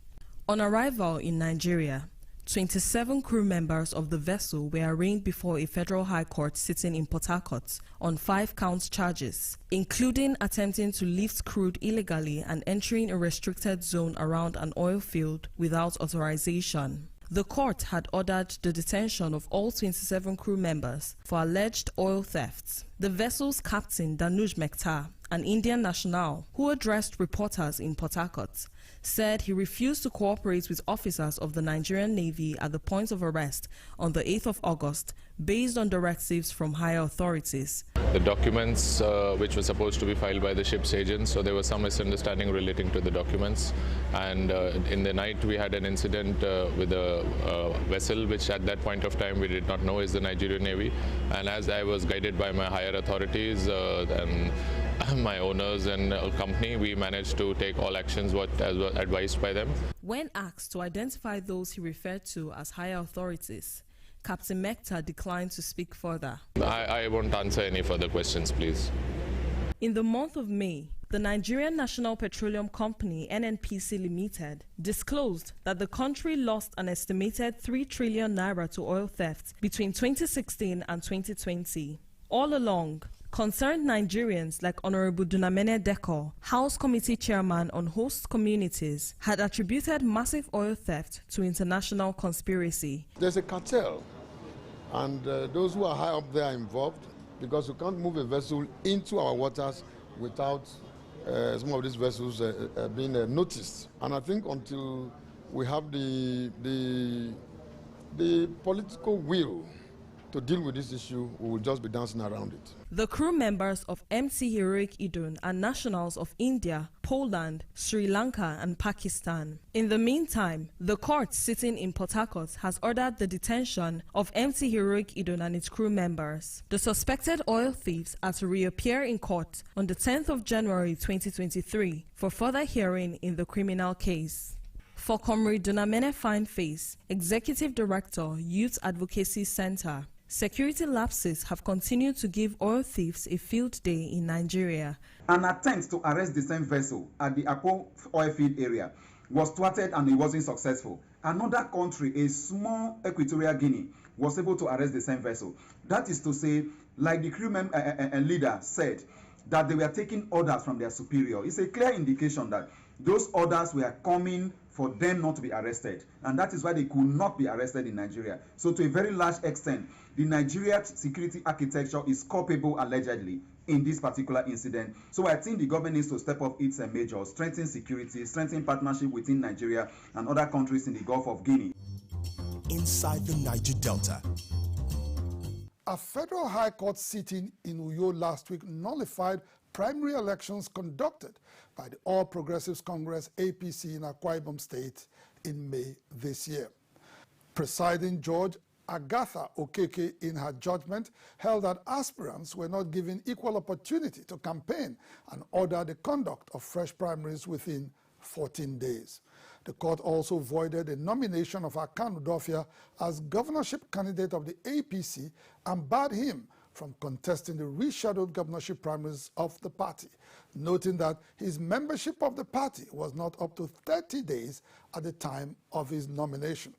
On arrival in Nigeria, 27 crew members of the vessel were arraigned before a federal high court sitting in Port Harcourt on 5-count charges, including attempting to lift crude illegally and entering a restricted zone around an oil field without authorization. The court had ordered the detention of all 27 crew members for alleged oil thefts. The vessel's captain, Danuj Mekhtar, an Indian national who addressed reporters in Port Harcourt, said he refused to cooperate with officers of the Nigerian Navy at the point of arrest on the 8th of August, based on directives from higher authorities. The documents which were supposed to be filed by the ship's agents, so there was some misunderstanding relating to the documents, and in the night we had an incident with a vessel which at that point of time we did not know is the Nigerian Navy, and as I was guided by my higher authorities and my owners and company, we managed to take all actions as was advised by them. When asked to identify those he referred to as higher authorities, Captain Mekhtar declined to speak further. I won't answer any further questions, please. In the month of May, the Nigerian National Petroleum Company, NNPC Limited, disclosed that the country lost an estimated 3 trillion naira to oil theft between 2016 and 2020. All along, concerned Nigerians like Honorable Dunamene Deko, House Committee Chairman on Host Communities, had attributed massive oil theft to international conspiracy. There's a cartel, and those who are high up there are involved, because you can't move a vessel into our waters without some of these vessels being noticed. And I think until we have the political will to deal with this issue, we will just be dancing around it. The crew members of MT Heroic Idun are nationals of India, Poland, Sri Lanka and Pakistan. In the meantime, the court sitting in Port Harcourt has ordered the detention of MT Heroic Idun and its crew members. The suspected oil thieves are to reappear in court on the 10th of January 2023 for further hearing in the criminal case. For Comrade Dunamene Fineface, Executive Director, Youth Advocacy Center, security lapses have continued to give oil thieves a field day in Nigeria. An attempt to arrest the same vessel at the Akpo oil field area was thwarted and it wasn't successful. Another country, a small Equatorial Guinea, was able to arrest the same vessel. That is to say, like the crew leader said, that they were taking orders from their superior. It's a clear indication that those orders were coming for them not to be arrested, and that is why they could not be arrested in Nigeria. So to a very large extent, the Nigeria security architecture is culpable allegedly in this particular incident. So I think the government needs to step up its measures, strengthen security, strengthen partnership within Nigeria and other countries in the Gulf of Guinea. Inside the Niger Delta. A federal high court sitting in Uyo last week nullified primary elections conducted by the All Progressives Congress APC in Akwa Ibom State in May this year. Presiding Judge Agatha Okeke, in her judgment, held that aspirants were not given equal opportunity to campaign and ordered the conduct of fresh primaries within 14 days. The court also voided the nomination of Akan Udofia as governorship candidate of the APC and barred him from contesting the rescheduled governorship primaries of the party, noting that his membership of the party was not up to 30 days at the time of his nomination.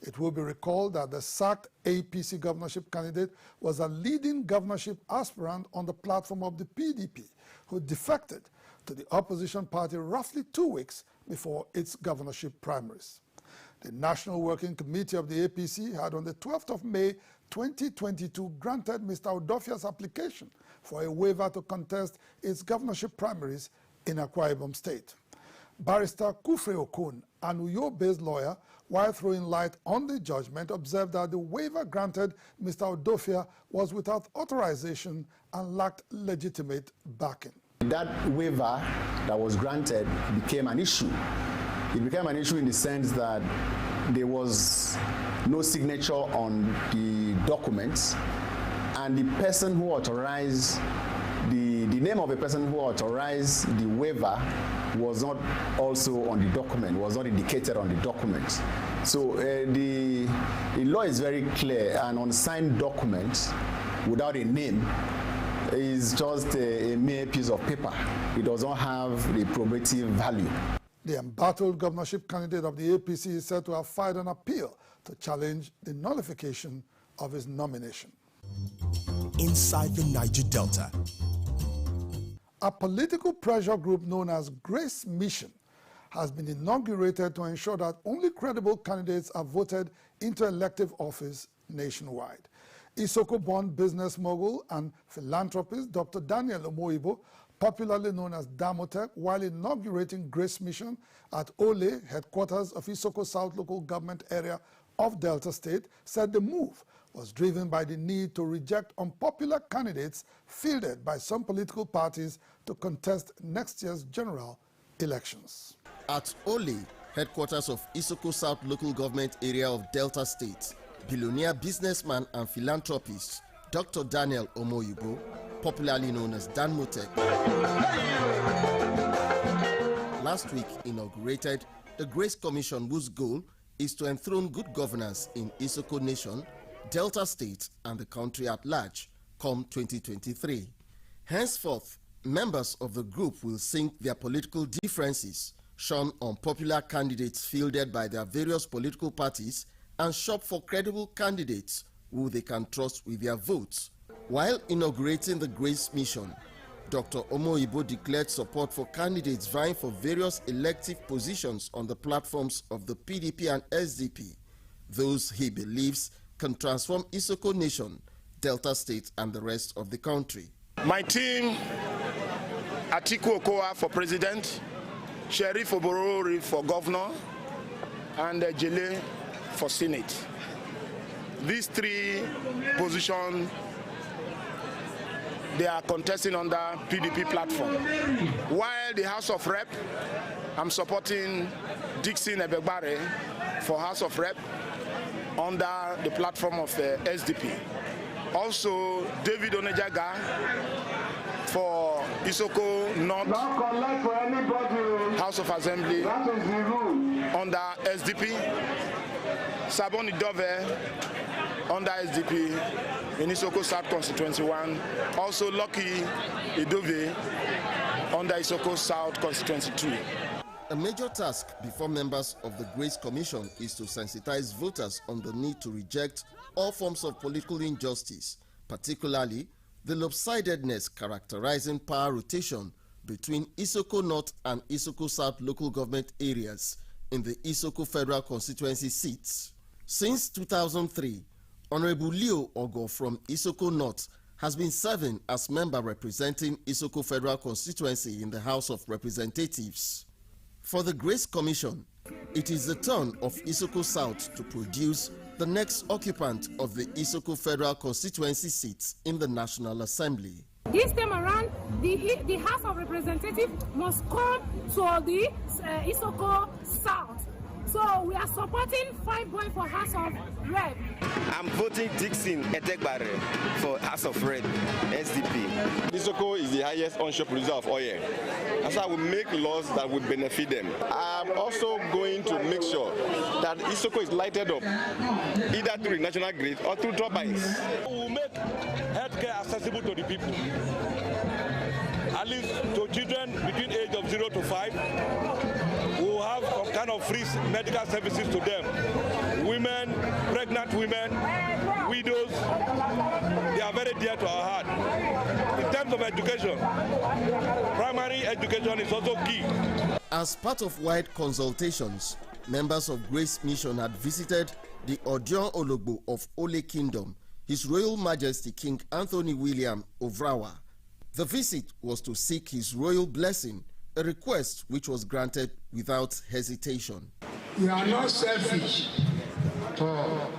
It will be recalled that the sacked APC governorship candidate was a leading governorship aspirant on the platform of the PDP, who defected to the opposition party roughly 2 weeks before its governorship primaries. The National Working Committee of the APC had on the 12th of May 2022 granted Mr. Udofia's application for a waiver to contest its governorship primaries in Akwa Ibom State. Barrister Kufre Okun, an Uyo-based lawyer, while throwing light on the judgment, observed that the waiver granted Mr. Udofia was without authorization and lacked legitimate backing. That waiver that was granted became an issue. It became an issue in the sense that there was no signature on the documents, and the person who authorized the name of the person who authorized the waiver was not also on the document, was not indicated on the document. So the law is very clear. An unsigned document without a name is just a mere piece of paper. It does not have the probative value. The embattled governorship candidate of the APC is said to have filed an appeal to challenge the nullification of his nomination. Inside the Niger Delta. A political pressure group known as Grace Mission has been inaugurated to ensure that only credible candidates are voted into elective office nationwide. Isoko-born business mogul and philanthropist Dr. Daniel Omoibo, popularly known as Damotek, while inaugurating Grace Mission at Ole, headquarters of Isoko South local government area of Delta State, said the move was driven by the need to reject unpopular candidates fielded by some political parties to contest next year's general elections. At Ole, headquarters of Isoko South local government area of Delta State, billionaire businessman and philanthropist Dr. Daniel Omoibo, popularly known as Dan Motek, last week inaugurated the Grace Commission, whose goal is to enthrone good governance in Isoko Nation, Delta State, and the country at large come 2023. Henceforth, members of the group will sink their political differences, shun unpopular candidates fielded by their various political parties, and shop for credible candidates who they can trust with their votes. While inaugurating the Grace Mission, Dr. Omoibo declared support for candidates vying for various elective positions on the platforms of the PDP and SDP, those he believes can transform Isoko Nation, Delta State, and the rest of the country. My team, Atiku Okowa for president, Sheriff Oborori for governor, and Jele for senate. These three positions, they are contesting on the PDP platform. While the House of Rep, I'm supporting Dixon Ebegbare for House of Rep under the platform of SDP. Also, David Onejaga for Isoko North House of Assembly under SDP. Saboni Dove under SDP in Isoko South Constituency 1. Also Lucky Idove under Isoko South Constituency 2. A major task before members of the Grace Commission is to sensitize voters on the need to reject all forms of political injustice, particularly the lopsidedness characterizing power rotation between Isoko North and Isoko South local government areas in the Isoko Federal Constituency seats. Since 2003, Honorable Leo Ogo from Isoko North has been serving as member representing Isoko Federal Constituency in the House of Representatives. For the Grace Commission, it is the turn of Isoko South to produce the next occupant of the Isoko Federal Constituency seat in the National Assembly. This time around, the House of Representatives must come to the Isoko South. So we are supporting Fine Boy for House of Rep. I'm voting Dixon Etegbare for House of Rep, SDP. Isoko is the highest onshore producer of oil. That's why we make laws that will benefit them. I'm also going to make sure that Isoko is lighted up, either through the national grid or through turbines. We will make healthcare accessible to the people. At least to children between age of 0 to 5. We will have some kind of free medical services to them. Women, pregnant women, widows, they are very dear to our heart. In terms of education, primary education is also key. As part of wide consultations, members of Grace Mission had visited the Odion Ologbo of Ole Kingdom, His Royal Majesty King Anthony William Ovrawa. The visit was to seek his royal blessing, a request which was granted without hesitation. We are not selfish at all.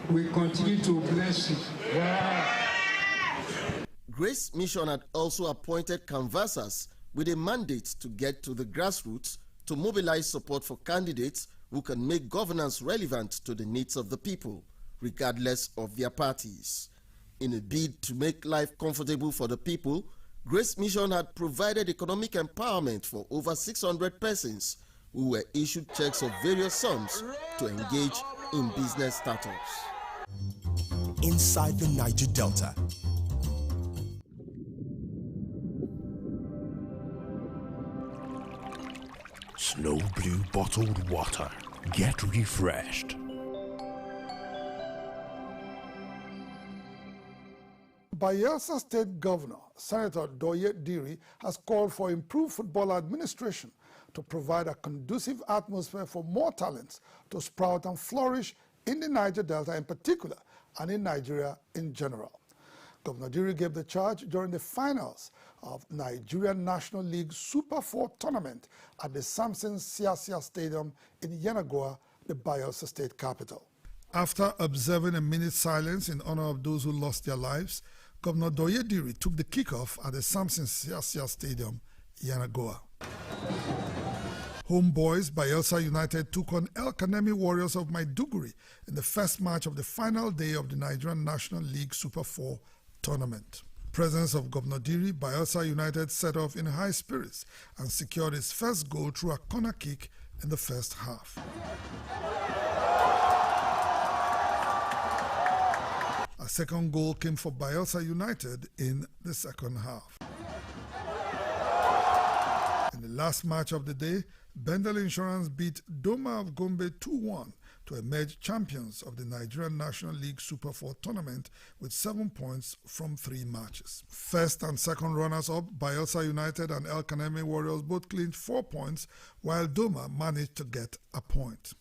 We continue to bless you. Grace Mission had also appointed canvassers with a mandate to get to the grassroots to mobilize support for candidates who can make governance relevant to the needs of the people, regardless of their parties. In a bid to make life comfortable for the people, Grace Mission had provided economic empowerment for over 600 persons who were issued checks of various sums to engage in business startups. Inside the Niger Delta. Snow Blue bottled water. Get refreshed. Bayelsa State Governor, Senator Doye Diri, has called for improved football administration to provide a conducive atmosphere for more talents to sprout and flourish in the Niger Delta in particular and in Nigeria in general. Governor Diri gave the charge during the finals of Nigerian National League Super 4 tournament at the Samson Siasia Stadium in Yenagoa, the Bayelsa State capital. After observing a minute's silence in honor of those who lost their lives, Governor Doye Diri took the kickoff at the Samson Siasia Stadium, Yenagoa. Homeboys Bayelsa United took on El Kanemi Warriors of Maiduguri in the first match of the final day of the Nigerian National League Super 4 tournament. Presence of Governor Diri, Bayelsa United set off in high spirits and secured its first goal through a corner kick in the first half. A second goal came for Bayelsa United in the second half. In the last match of the day, Bendel Insurance beat Doma of Gombe 2-1 to emerge champions of the Nigerian National League Super 4 tournament with 7 points from 3 matches. First and second runners-up, Bayelsa United and El Kanemi Warriors both clinched 4 points, while Doma managed to get a point.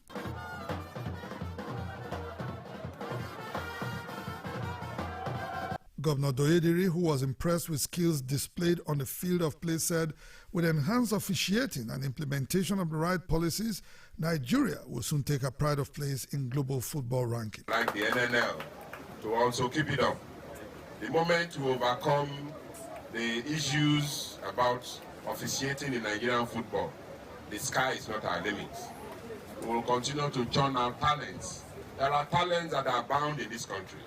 Governor Doye Diri, who was impressed with skills displayed on the field of play, said, with enhanced officiating and implementation of the right policies, Nigeria will soon take a pride of place in global football ranking. Like the NNL, to also keep it up. The moment we overcome the issues about officiating in Nigerian football, the sky is not our limit. We will continue to churn out talents. There are talents that are bound in this country,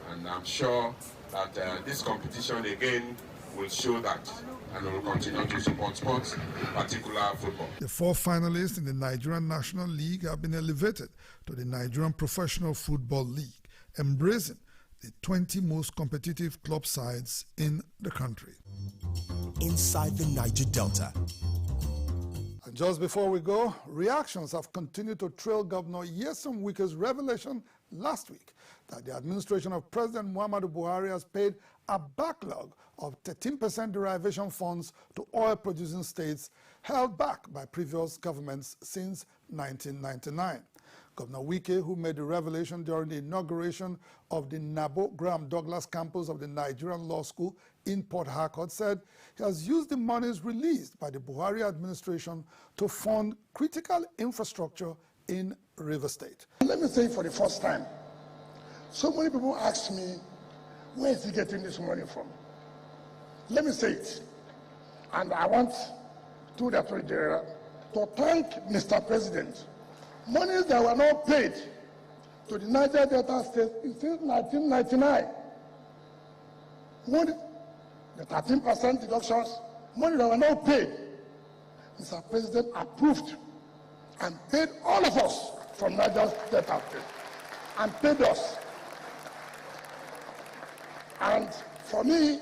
and I'm sure that this competition again will show that, and we will continue to support sports, in particular football. The 4 finalists in the Nigerian National League have been elevated to the Nigerian Professional Football League, embracing the 20 most competitive club sides in the country. Inside the Niger Delta. And just before we go, reactions have continued to trail Governor Nyesom Wike's revelation last week that the administration of President Muhammadu Buhari has paid a backlog of 13% derivation funds to oil-producing states held back by previous governments since 1999. Governor Wike, who made the revelation during the inauguration of the Nabo Graham Douglas campus of the Nigerian Law School in Port Harcourt, said he has used the monies released by the Buhari administration to fund critical infrastructure in River State. Let me say for the first time, so many people ask me, where is he getting this money from? Let me say it. And I want to the Attorney General to thank Mr. President. Monies that were not paid to the Niger Delta State since 1999. Money, the 13% deductions, money that were not paid, Mr. President approved and paid all of us from Niger Delta State and paid us. And for me,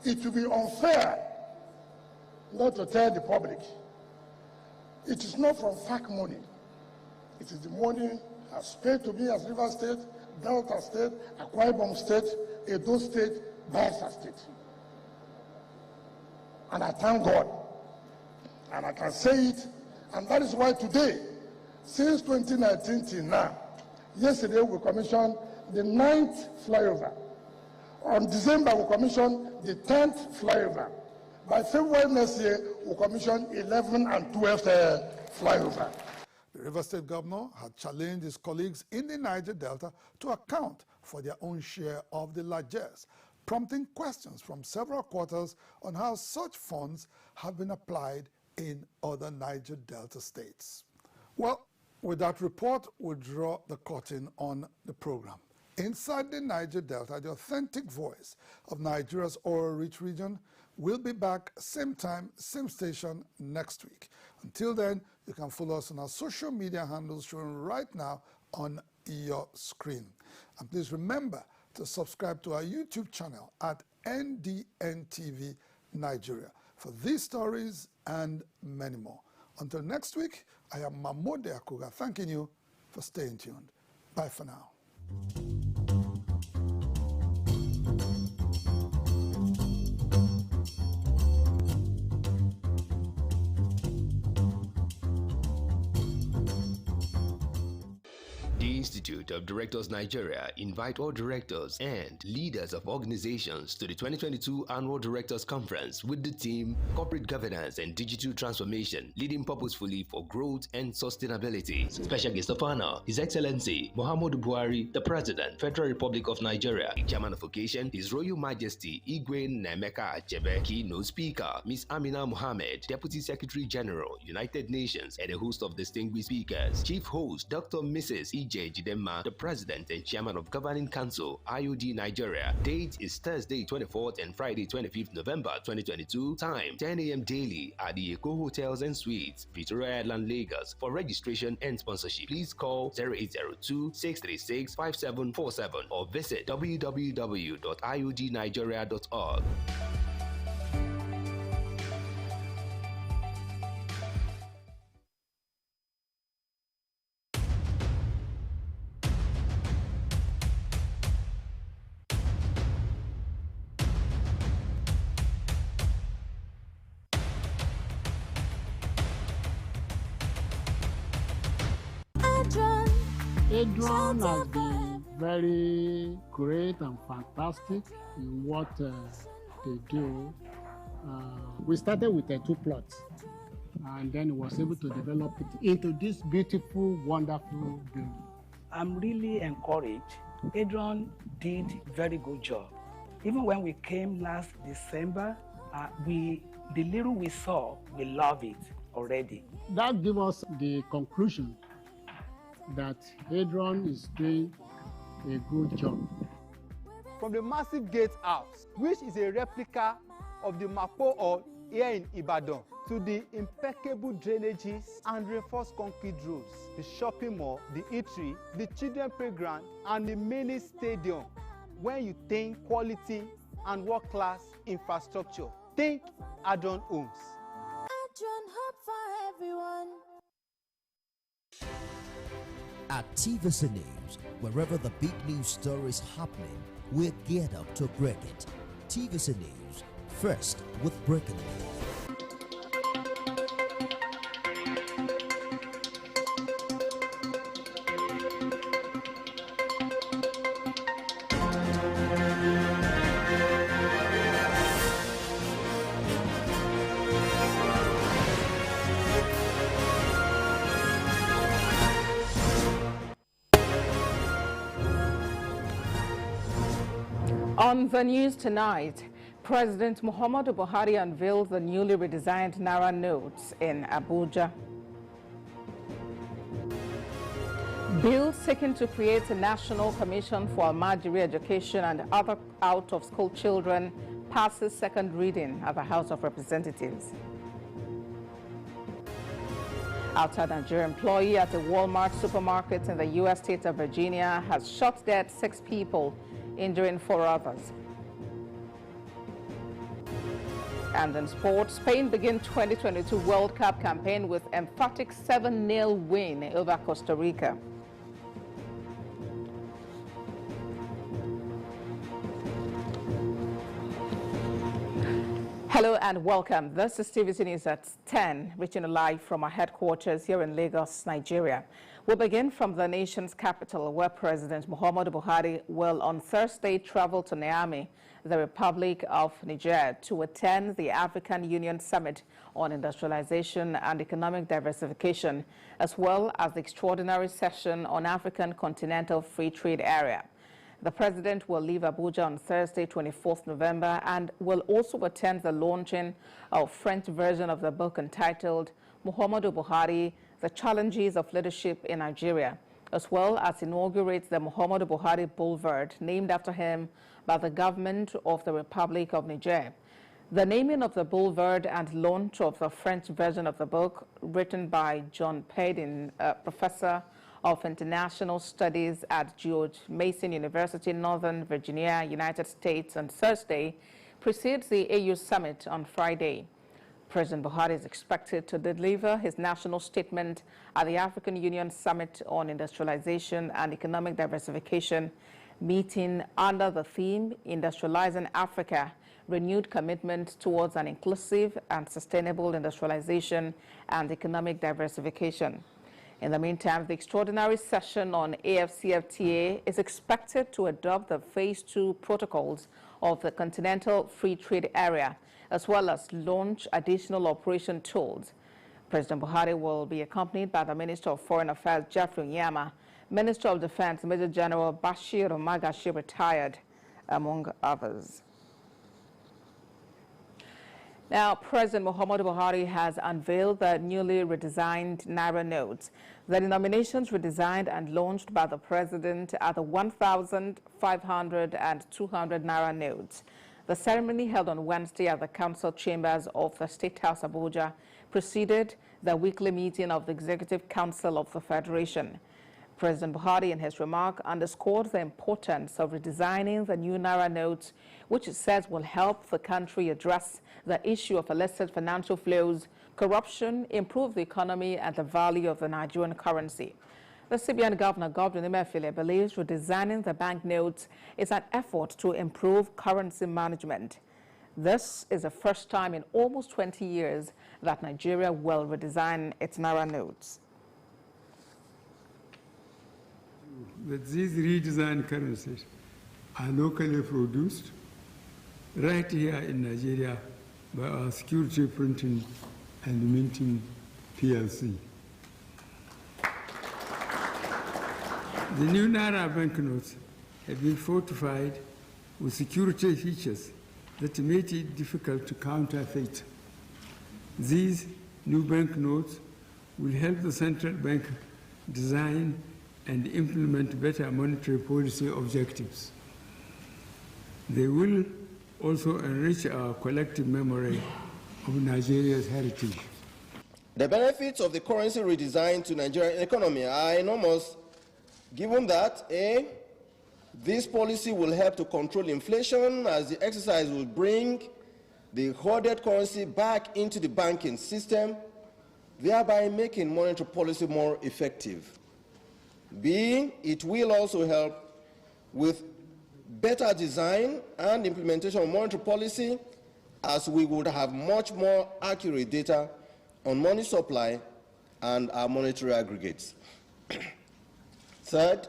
it would be unfair not to tell the public. It is not from FAC money. It is the money as paid to me as River State, Delta State, Akwa Ibom State, Edo State, Bayelsa State. And I thank God. And I can say it. And that is why today, since 2019 till now, yesterday we commissioned the 9th flyover. On December, we commissioned the 10th flyover. By February next year, we'll commission 11th and 12th flyover. The River State governor had challenged his colleagues in the Niger Delta to account for their own share of the largesse, prompting questions from several quarters on how such funds have been applied in other Niger Delta states. Well, with that report, we'll draw the curtain on the program. Inside the Niger Delta, the authentic voice of Nigeria's oil-rich region, will be back same time, same station next week. Until then, you can follow us on our social media handles shown right now on your screen. And please remember to subscribe to our YouTube channel at NDNTV Nigeria for these stories and many more. Until next week, I am Mamode Akuga thanking you for staying tuned. Bye for now. The Institute of Directors Nigeria invite all directors and leaders of organizations to the 2022 Annual Directors Conference with the theme Corporate Governance and Digital Transformation, Leading Purposefully for Growth and Sustainability. Special guest of honor, His Excellency Muhammadu Buhari, the President, Federal Republic of Nigeria. Chairman of occasion, His Royal Majesty Igwe Nemeka Achebe. Keynote speaker, Ms. Amina Mohammed, Deputy Secretary General, United Nations, and a host of distinguished speakers. Chief host, Dr. Mrs. E.J. Jidemma, the President and Chairman of Governing Council, IOD Nigeria. Date is Thursday 24th and Friday 25th November 2022. Time 10 a.m. daily at the Eco Hotels and Suites, Victoria Island, Lagos. For registration and sponsorship, please call 0802-636-5747 or visit www.iodnigeria.org. Adrian has been very great and fantastic in what they do. We started with 2 plots, and then he was able to develop it into this beautiful, wonderful building. I'm really encouraged. Adrian did very good job. Even when we came last December, the little we saw, we love it already. That gives us the conclusion that Adrian is doing a good job. From the massive gate house, which is a replica of the Mapo Hall here in Ibadan, to the impeccable drainages and reinforced concrete roads, the shopping mall, the eatery, the children playground, and the mini stadium. When you think quality and world-class infrastructure, think Adron Homes. Adron Hub for everyone. At TVC News, wherever the big news story is happening, we're geared up to break it. TVC News, first with breaking news. On the news tonight, President Muhammadu Buhari unveiled the newly redesigned Naira notes in Abuja. Bill seeking to create a national commission for Almajiri education and other out-of-school children passes second reading at the House of Representatives. Outside Nigeria employee at a Walmart supermarket in the U.S. state of Virginia has shot dead 6 people, injuring 4 others. And in sports, Spain begin 2022 World Cup campaign with emphatic 7-0 win over Costa Rica. Hello and welcome. This is TVC News at 10, reaching live from our headquarters here in Lagos, Nigeria. We'll begin from the nation's capital, where President Muhammadu Buhari will on Thursday travel to Niamey, the Republic of Niger, to attend the African Union Summit on Industrialization and Economic Diversification, as well as the extraordinary session on African Continental Free Trade Area. The president will leave Abuja on Thursday, 24th November, and will also attend the launching of French version of the book entitled Muhammadu Buhari, The Challenges of Leadership in Nigeria, as well as inaugurate the Muhammadu Buhari Boulevard, named after him by the government of the Republic of Niger. The naming of the boulevard and launch of the French version of the book, written by John Padin, professor of International Studies at George Mason University, Northern Virginia, United States, on Thursday, precedes the AU summit on Friday. President Buhari is expected to deliver his national statement at the African Union Summit on Industrialization and Economic Diversification meeting under the theme Industrializing Africa, Renewed Commitment Towards an Inclusive and Sustainable Industrialization and Economic Diversification. In the meantime, the extraordinary session on AFCFTA is expected to adopt the Phase 2 protocols of the Continental Free Trade Area, as well as launch additional operation tools. President Buhari will be accompanied by the Minister of Foreign Affairs, Jeffrey Nyama, Minister of Defense, Major General Bashir Magashi, retired, among others. Now, President Muhammadu Buhari has unveiled the newly redesigned Naira notes. The denominations redesigned and launched by the president are the 1,000, 500, and 200 Naira notes. The ceremony held on Wednesday at the council chambers of the State House, Abuja, preceded the weekly meeting of the Executive Council of the Federation. President Buhari, in his remark, underscored the importance of redesigning the new Naira notes, which it says will help the country address the issue of illicit financial flows, corruption, improve the economy, and the value of the Nigerian currency. The CBN Governor, Godwin Emefiele, believes redesigning the banknotes is an effort to improve currency management. This is the first time in almost 20 years that Nigeria will redesign its Naira notes. That these redesigned currencies are locally produced right here in Nigeria by our Security Printing and Minting PLC. The new Naira banknotes have been fortified with security features that made it difficult to counterfeit. These new banknotes will help the central bank design and implement better monetary policy objectives. They will also enrich our collective memory of Nigeria's heritage. The benefits of the currency redesign to Nigerian economy are enormous, given that A, this policy will help to control inflation, as the exercise will bring the hoarded currency back into the banking system, thereby making monetary policy more effective. B, it will also help with better design and implementation of monetary policy, as we would have much more accurate data on money supply and our monetary aggregates. Third,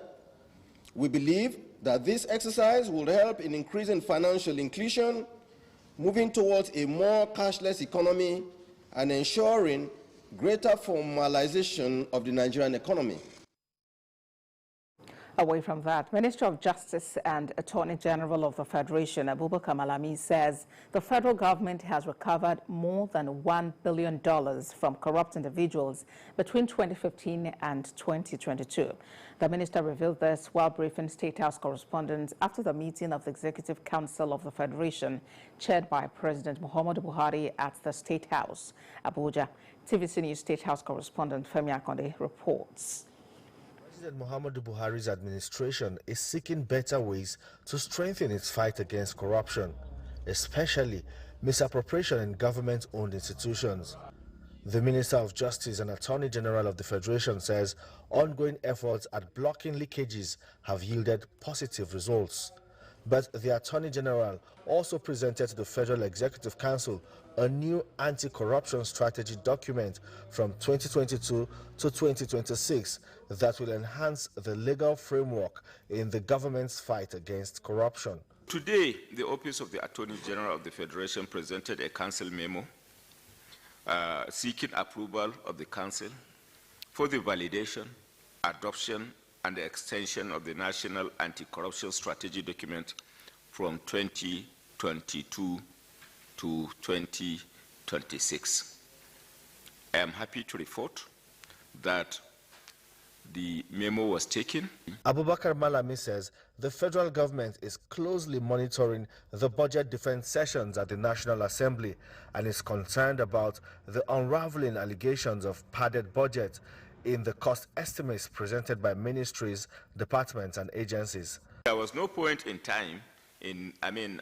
we believe that this exercise will help in increasing financial inclusion, moving towards a more cashless economy, and ensuring greater formalization of the Nigerian economy. Away from that, Minister of Justice and Attorney General of the Federation, Abubakar Malami, says the federal government has recovered more than $1 billion from corrupt individuals between 2015 and 2022. The minister revealed this while briefing State House correspondents after the meeting of the Executive Council of the Federation, chaired by President Muhammadu Buhari at the State House, Abuja. TVC News State House correspondent Femi Akonde reports. President Muhammadu Buhari's administration is seeking better ways to strengthen its fight against corruption, especially misappropriation in government-owned institutions. The Minister of Justice and Attorney General of the Federation says ongoing efforts at blocking leakages have yielded positive results. But the Attorney General also presented to the Federal Executive Council a new anti-corruption strategy document from 2022 to 2026 that will enhance the legal framework in the government's fight against corruption. Today, the Office of the Attorney General of the Federation presented a council memo seeking approval of the council for the validation, adoption, and the extension of the National Anti-Corruption Strategy document from 2022 to 2026. I am happy to report that the memo was taken. Abubakar Malami says the federal government is closely monitoring the budget defense sessions at the National Assembly and is concerned about the unraveling allegations of padded budget in the cost estimates presented by ministries, departments, and agencies. There was no point in time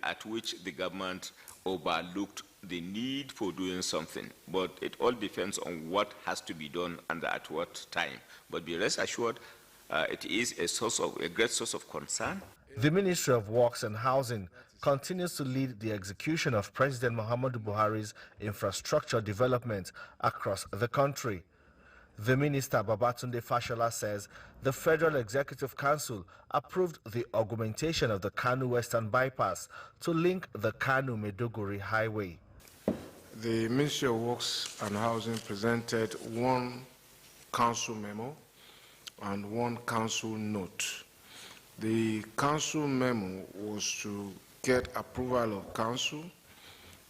at which the government overlooked the need for doing something, but it all depends on what has to be done and at what time. But be rest assured, it is a great source of concern. The Ministry of Works and Housing continues to lead the execution of President Muhammadu Buhari's infrastructure development across the country. The Minister Babatunde Fashola says the Federal Executive Council approved the augmentation of the Kanu Western Bypass to link the Kanu-Maiduguri Highway. The Ministry of Works and Housing presented one council memo and one council note. The council memo was to get approval of council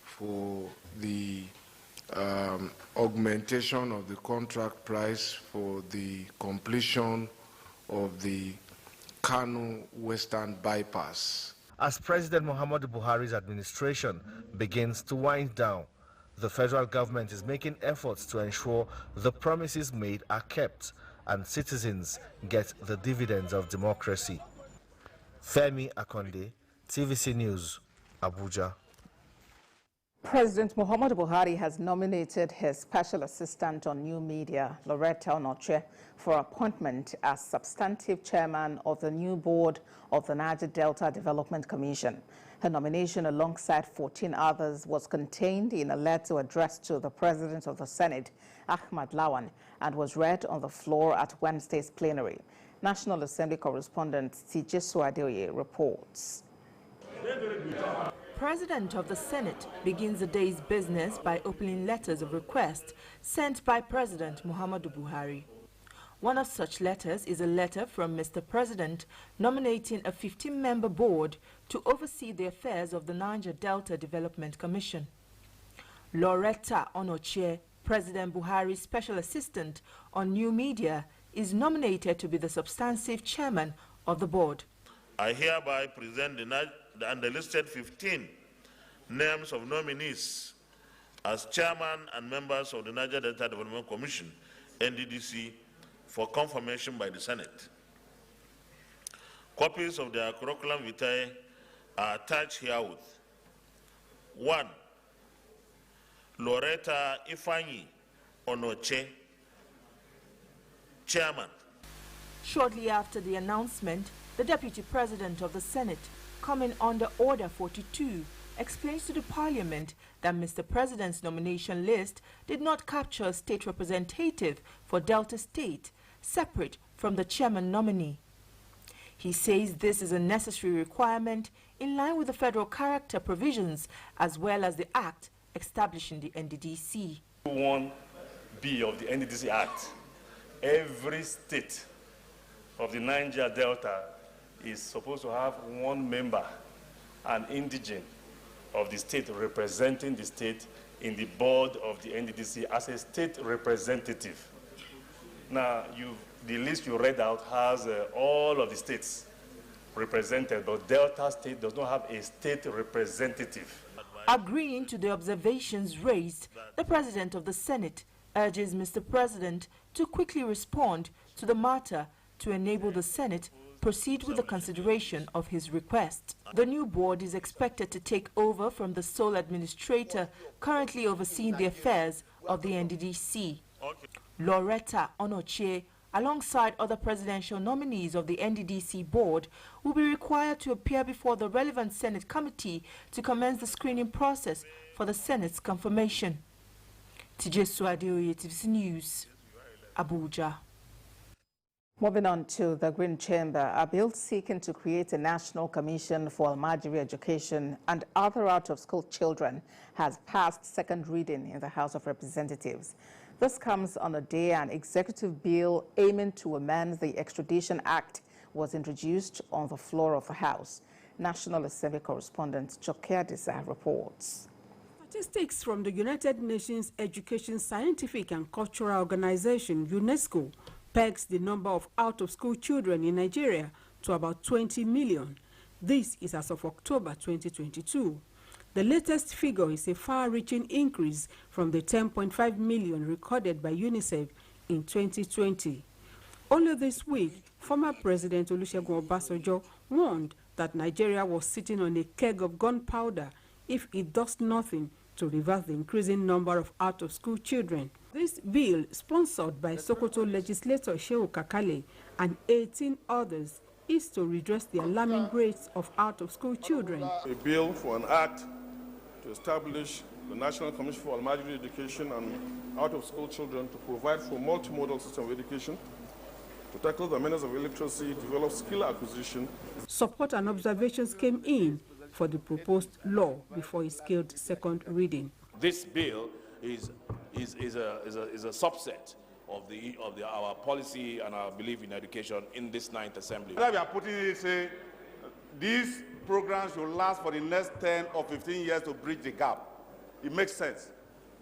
for the augmentation of the contract price for the completion of the Kanu Western Bypass. As President Muhammadu Buhari's administration begins to wind down, the federal government is making efforts to ensure the promises made are kept and citizens get the dividends of democracy. Femi Akonde, TVC News, Abuja. President Muhammadu Buhari has nominated his special assistant on new media, Loretta Onoche, for appointment as substantive chairman of the new board of the Niger Delta Development Commission. Her nomination, alongside 14 others, was contained in a letter addressed to the President of the Senate, Ahmad Lawan, and was read on the floor at Wednesday's plenary. National Assembly correspondent Tijesu Adeoye reports. President of the Senate begins the day's business by opening letters of request sent by President Muhammadu Buhari. One of such letters is a letter from Mr. President nominating a 15-member board to oversee the affairs of the Niger Delta Development Commission. Loretta Onoche, President Buhari's special assistant on new media, is nominated to be the substantive chairman of the board. I hereby present the unlisted 15 names of nominees as chairman and members of the Niger Delta Development Commission, NDDC, for confirmation by the Senate. Copies of their curriculum vitae are attached herewith. 1. Loretta Ifanyi Onoche, chairman. Shortly after the announcement, the Deputy President of the Senate, coming under Order 42, explains to the Parliament that Mr. President's nomination list did not capture a state representative for Delta State, separate from the chairman nominee. He says this is a necessary requirement in line with the federal character provisions as well as the act establishing the NDDC. 1B of the NDDC Act, every state of the Niger Delta is supposed to have one member, an indigene of the state, representing the state in the board of the NDDC as a state representative. Now, the list you read out has all of the states represented, but Delta State does not have a state representative. Agreeing to the observations raised, the President of the Senate urges Mr. President to quickly respond to the matter to enable the Senate proceed with the consideration of his request. The new board is expected to take over from the sole administrator currently overseeing the affairs of the NDDC. Loretta Onochie, alongside other presidential nominees of the NDDC board, will be required to appear before the relevant Senate committee to commence the screening process for the Senate's confirmation. Tijesu Adeoye, TVC News, Abuja. Moving on to the Green Chamber, a bill seeking to create a national commission for Almajiri education and other out-of-school children has passed second reading in the House of Representatives. This comes on a day an executive bill aiming to amend the Extradition Act was introduced on the floor of the House. National Assembly correspondent Jokia Disa reports. Statistics from the United Nations Education, Scientific and Cultural Organization, UNESCO, pegs the number of out-of-school children in Nigeria to about 20 million. This is as of October 2022. The latest figure is a far-reaching increase from the 10.5 million recorded by UNICEF in 2020. Only this week, former President Olusegun Obasanjo warned that Nigeria was sitting on a keg of gunpowder if it does nothing to reverse the increasing number of out-of-school children. This bill, sponsored by Sokoto legislator Shehu Kakale and 18 others, is to redress the alarming rates of out-of-school children. A bill for an act to establish the National Commission for Almajiri Education and out-of-school children to provide for multimodal system of education, to tackle the menace of illiteracy, develop skill acquisition. Support and observations came in for the proposed law before it scaled second reading. This bill is a subset of our policy and our belief in education in this 9th Assembly. We are putting it, say, these programs should last for the next 10 or 15 years to bridge the gap. It makes sense.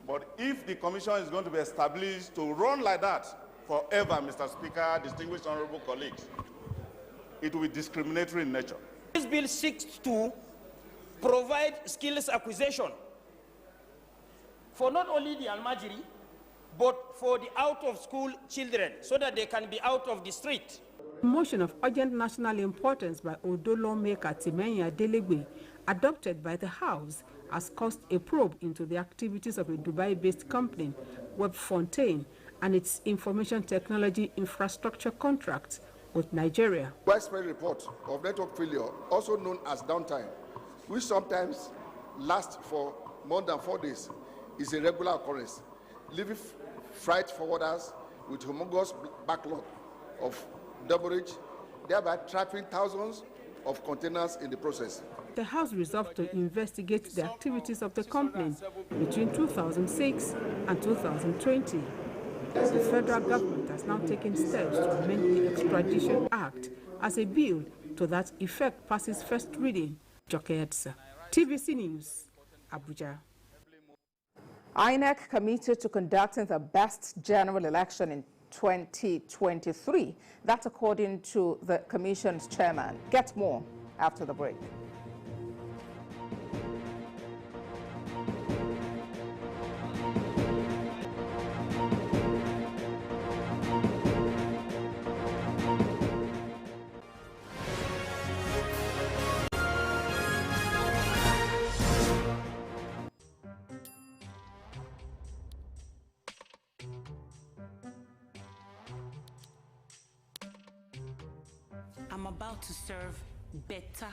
But if the commission is going to be established to run like that forever, Mr. Speaker, distinguished honorable colleagues, it will be discriminatory in nature. This bill seeks to provide skills acquisition for not only the Almajiri, but for the out-of-school children, so that they can be out of the street. A motion of urgent national importance by Odo lawmaker Timenya Delegbe, adopted by the House, has caused a probe into the activities of a Dubai-based company, Webfontaine, and its information technology infrastructure contract with Nigeria. Widespread report of network failure, also known as downtime, which sometimes lasts for more than 4 days, is a regular occurrence, leaving freight forwarders with humongous backlog of double-age, thereby trapping thousands of containers in the process. The House resolved to investigate the activities of the company between 2006 and 2020. The federal government has now taken steps to amend the Extradition Act as a bill to that effect passes first reading. Jokedsa, TVC News, Abuja. INEC committed to conducting the best general election in 2023. That's according to the Commission's chairman. Get more after the break. I'm about to serve better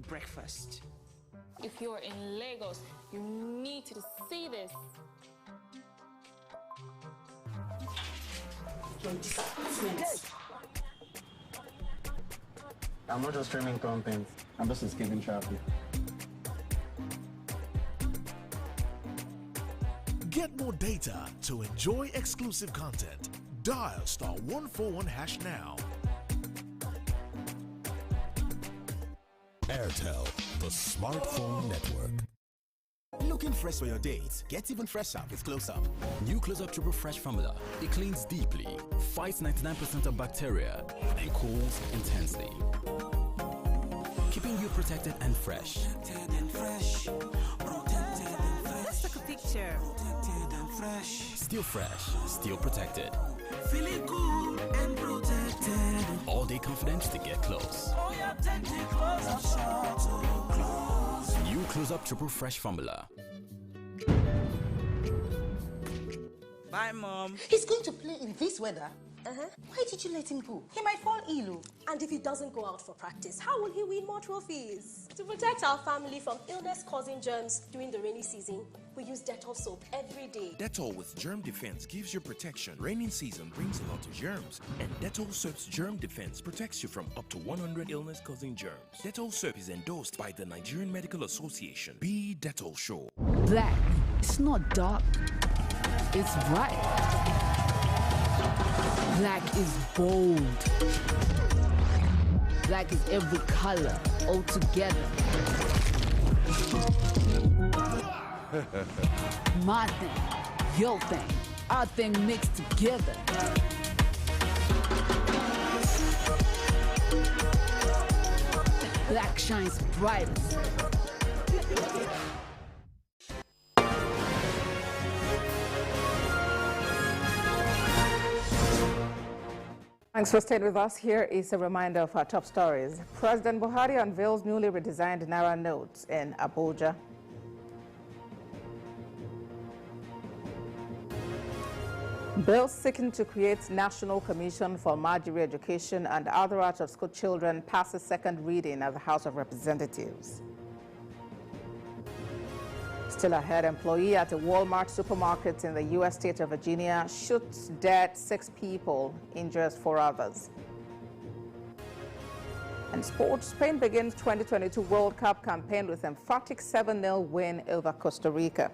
breakfast. If you're in Lagos, you need to see this. I'm not just streaming content, I'm just escaping traffic. Get more data to enjoy exclusive content. Dial *141# now. Airtel, the smartphone network. Looking fresh for your dates? Get even fresher with Close Up. New Close Up Triple Fresh formula. It cleans deeply, fights 99% of bacteria, and cools intensely, keeping you protected and fresh. Protected and fresh. Protected and fresh. Let's take a picture. Protected and fresh. Still fresh, still protected. Feeling cool and protected. All day confidence to get close. Oh, yeah, take it close up, short to close. New Close Up Triple Fresh formula. Bye, Mom. He's going to play in this weather. Why did you let him go? He might fall ill. And if he doesn't go out for practice, how will he win more trophies? To protect our family from illness-causing germs during the rainy season, we use Dettol soap every day. Dettol with Germ Defense gives you protection. Rainy season brings a lot of germs, and Dettol soap's Germ Defense protects you from up to 100 illness-causing germs. Dettol soap is endorsed by the Nigerian Medical Association. Be Dettol Show. Black, it's not dark, it's bright. Black is bold. Black is every color, all together. My thing, your thing, our thing mixed together. Black shines brightest. Thanks for staying with us. Here is a reminder of our top stories. President Buhari unveils newly redesigned Naira notes in Abuja. Bill seeking to create National Commission for Almajiri Education and Other Out-of-School Children passes second reading at the House of Representatives. Still ahead, employee at a Walmart supermarket in the U.S. state of Virginia shoots dead 6 people, injures 4 others. And sports, Spain begins 2022 World Cup campaign with emphatic 7-0 win over Costa Rica.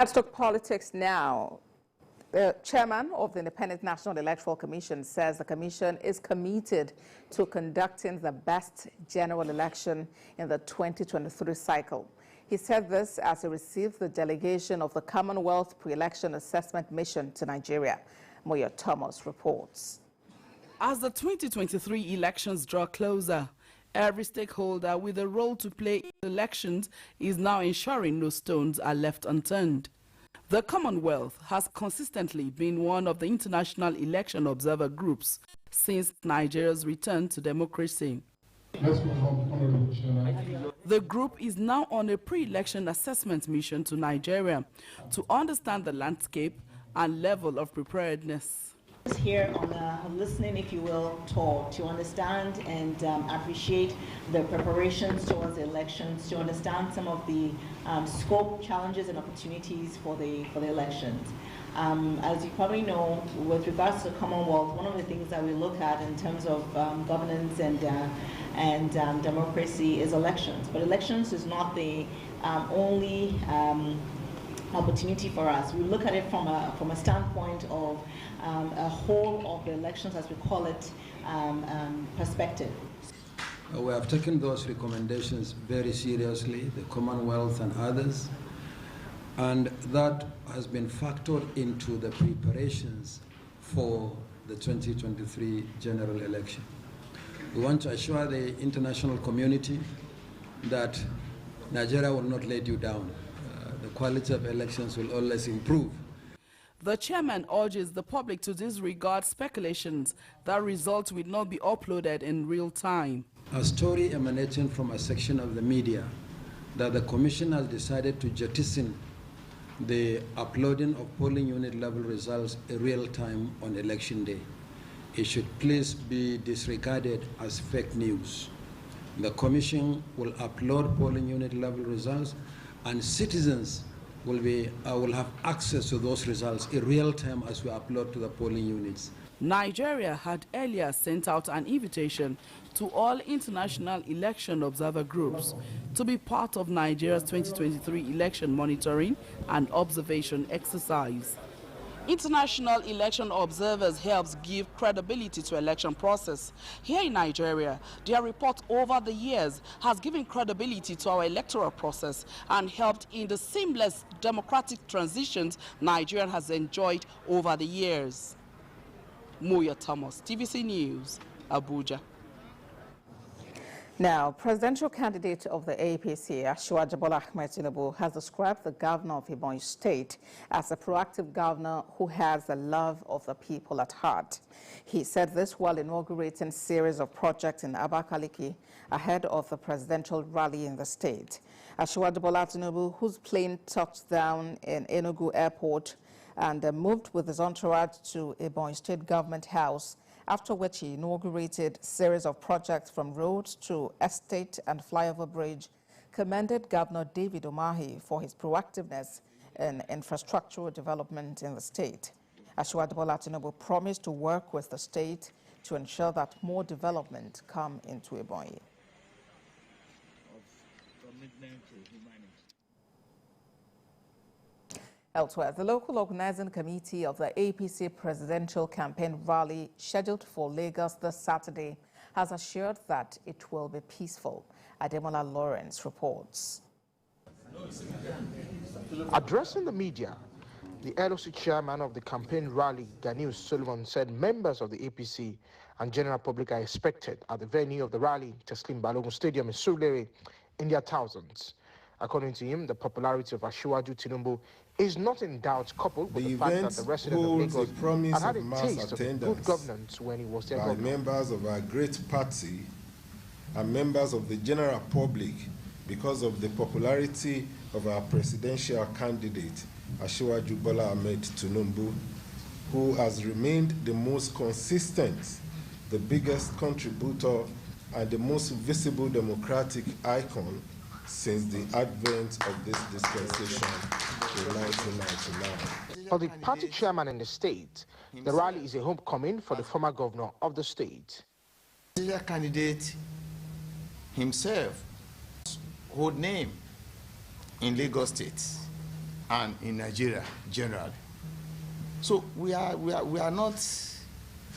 Let's talk politics now. The chairman of the Independent National Electoral Commission says the commission is committed to conducting the best general election in the 2023 cycle. He said this as he received the delegation of the Commonwealth Pre-Election Assessment Mission to Nigeria. Moya Thomas reports. As the 2023 elections draw closer, every stakeholder with a role to play in elections is now ensuring no stones are left unturned. The Commonwealth has consistently been one of the international election observer groups since Nigeria's return to democracy. The group is now on a pre-election assessment mission to Nigeria to understand the landscape and level of preparedness. Here on a listening, if you will, tour to understand and appreciate the preparations towards the elections, to understand some of the scope, challenges, and opportunities for the elections. As you probably know, with regards to the Commonwealth, one of the things that we look at in terms of governance and democracy is elections. But elections is not the only opportunity for us. We look at it from a standpoint of a whole of the elections, as we call it, perspective. We have taken those recommendations very seriously, the Commonwealth and others, and that has been factored into the preparations for the 2023 general election. We want to assure the international community that Nigeria will not let you down. The quality of elections will always improve. The chairman urges the public to disregard speculations that results will not be uploaded in real time. A story emanating from a section of the media that the Commission has decided to jettison the uploading of polling unit level results in real time on election day. It should please be disregarded as fake news. The Commission will upload polling unit level results, and citizens will have access to those results in real time as we upload to the polling units. Nigeria had earlier sent out an invitation to all international election observer groups to be part of Nigeria's 2023 election monitoring and observation exercise. International election observers helps give credibility to election process. Here in Nigeria, their report over the years has given credibility to our electoral process and helped in the seamless democratic transitions Nigeria has enjoyed over the years. Moya Thomas, TVC News, Abuja. Now, presidential candidate of the APC, Asiwaju Bola Ahmed Tinubu, has described the governor of Ebonyi State as a proactive governor who has the love of the people at heart. He said this while inaugurating a series of projects in Abakaliki ahead of the presidential rally in the state. Asiwaju Bola Tinubu, whose plane touched down in Enugu Airport and moved with his entourage to Ebonyi State Government House, after which he inaugurated a series of projects from roads to estate and flyover bridge, commended Governor David Umahi for his proactiveness in infrastructural development in the state. Asiwaju Bola Tinubu promised to work with the state to ensure that more development come into Ebonyi. Elsewhere, the local organizing committee of the APC presidential campaign rally scheduled for Lagos this Saturday has assured that it will be peaceful. Ademola Lawrence reports. Addressing the media, the LOC chairman of the campaign rally, Ganiu Solomon, said members of the APC and general public are expected at the venue of the rally, Teslim Balogun Stadium in Surulere, in their thousands. According to him, the popularity of Asiwaju Tinubu is not in doubt, coupled with the fact that the resident of Lagos had had a taste of good governance when he was there. By members of our great party and members of the general public because of the popularity of our presidential candidate, Asiwaju Bola Ahmed Tinubu, who has remained the most consistent, the biggest contributor, and the most visible democratic icon since the advent of this dispensation in 1999. For the party chairman in the state, the rally is a homecoming for the former governor of the state. The candidate himself hold name in Lagos State and in Nigeria generally. So we are not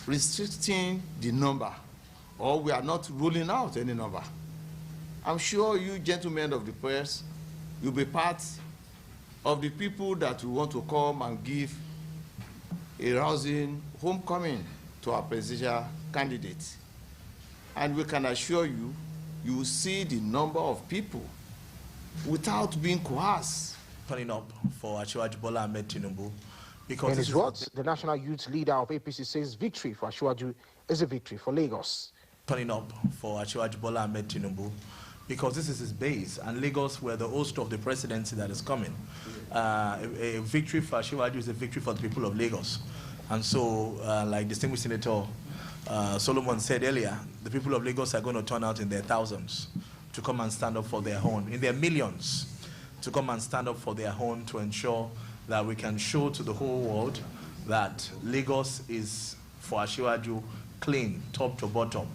restricting the number, or we are not ruling out any number. I'm sure you gentlemen of the press, you'll be part of the people that will want to come and give a rousing homecoming to our presidential candidate. And we can assure you, you will see the number of people without being coerced. Turning up for Asiwaju Bola Ahmed Tinubu. In his words, the national youth leader of APC says victory for Asiwaju is a victory for Lagos. Turning up for Asiwaju Bola Ahmed Tinubu, because this is his base, and Lagos were the host of the presidency that is coming. A victory for Asiwaju is a victory for the people of Lagos. And so, like distinguished Senator Solomon said earlier, the people of Lagos are going to turn out in their thousands to come and stand up for their own, in their millions, to come and stand up for their own, to ensure that we can show to the whole world that Lagos is, for Asiwaju, clean, top to bottom.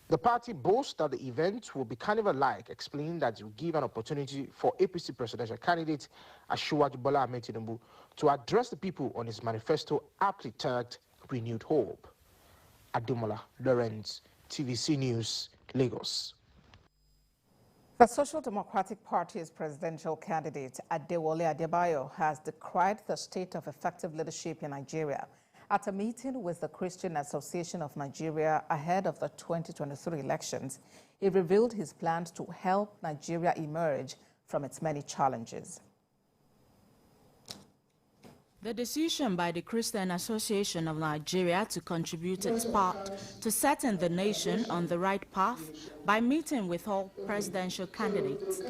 The party boasts that the event will be carnival-like, explaining that it will give an opportunity for APC presidential candidate Asiwaju Bola Ahmed Tinubu to address the people on his manifesto aptly tagged Renewed Hope. Ademola Lawrence, TVC News, Lagos. The Social Democratic Party's presidential candidate Adewale Adebayo has decried the state of effective leadership in Nigeria. At a meeting with the Christian Association of Nigeria ahead of the 2023 elections, he revealed his plans to help Nigeria emerge from its many challenges. The decision by the Christian Association of Nigeria to contribute its part to setting the nation on the right path by meeting with all presidential candidates.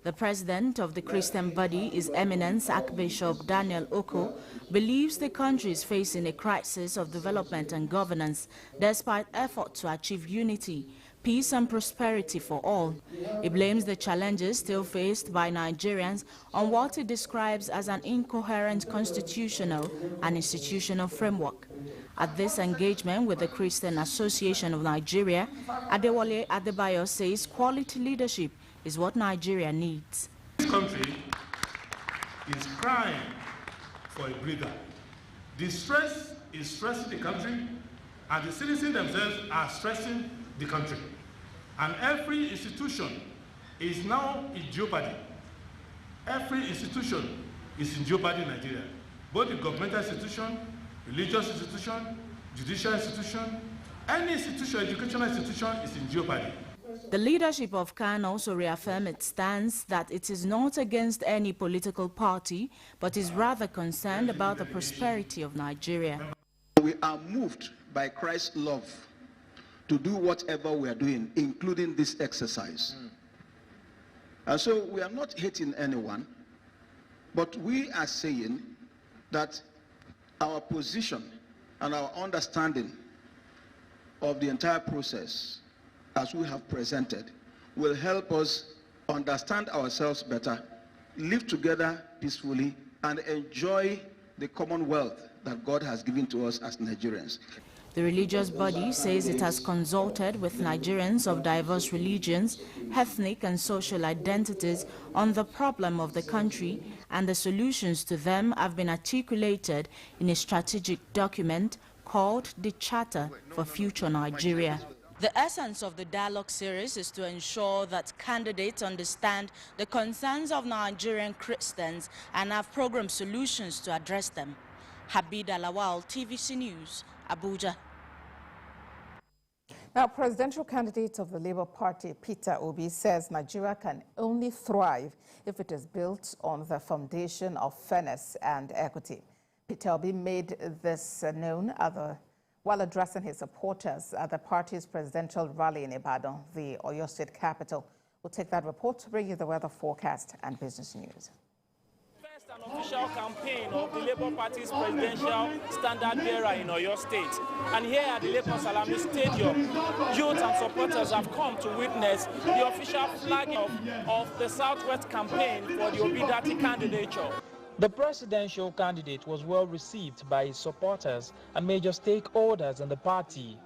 The president of the Christian body, His Eminence Archbishop Daniel Oko, believes the country is facing a crisis of development and governance despite efforts to achieve unity, peace and prosperity for all. He blames the challenges still faced by Nigerians on what he describes as an incoherent constitutional and institutional framework. At this engagement with the Christian Association of Nigeria, Adewale Adebayo says quality leadership is what Nigeria needs. This country is crying for a breather. The stress is stressing the country, and the citizens themselves are stressing the country. And every institution is now in jeopardy. Every institution is in jeopardy in Nigeria. Both the governmental institution, religious institution, judicial institution, any institution, educational institution is in jeopardy. The leadership of CAN also reaffirmed its stance that it is not against any political party, but is rather concerned about the prosperity of Nigeria. We are moved by Christ's love to do whatever we are doing, including this exercise. And so we are not hating anyone, but we are saying that our position and our understanding of the entire process, as we have presented, will help us understand ourselves better, live together peacefully, and enjoy the commonwealth that God has given to us as Nigerians. The religious body says it has consulted with Nigerians of diverse religions, ethnic and social identities on the problem of the country, and the solutions to them have been articulated in a strategic document called the Charter for Future Nigeria. The essence of the dialogue series is to ensure that candidates understand the concerns of Nigerian Christians and have program solutions to address them. Habida Lawal, TVC News, Abuja. Now, presidential candidate of the Labour Party, Peter Obi, says Nigeria can only thrive if it is built on the foundation of fairness and equity. Peter Obi made this known while addressing his supporters at the party's presidential rally in Ibadan, the Oyo State capital. We'll take that report to bring you the weather forecast and business news. An official campaign of the Labour Party's presidential standard bearer in Oyo State. And here at the Labour Salami Stadium, youth and supporters have come to witness the official flagging of the Southwest campaign for the Obidati candidature. The presidential candidate was well received by his supporters and major stakeholders in the party.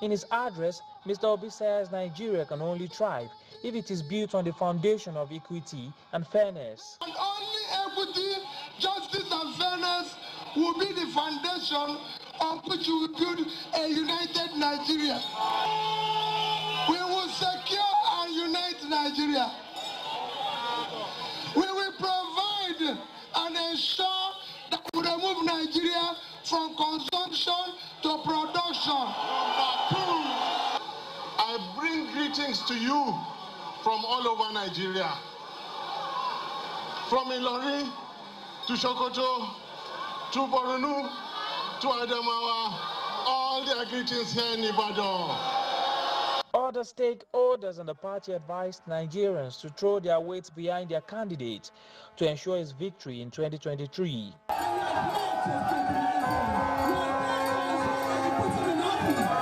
In his address, Mr. Obi says Nigeria can only thrive if it is built on the foundation of equity and fairness. And only equity, justice and fairness will be the foundation on which we will build a united Nigeria. We will secure and unite Nigeria. We will provide and ensure that we remove Nigeria from consumption to production. I bring greetings to you from all over Nigeria. From Ilorin to Sokoto to Borno to Adamawa, all their greetings here in Ibadan. Other stakeholders in the party advised Nigerians to throw their weight behind their candidate to ensure his victory in 2023.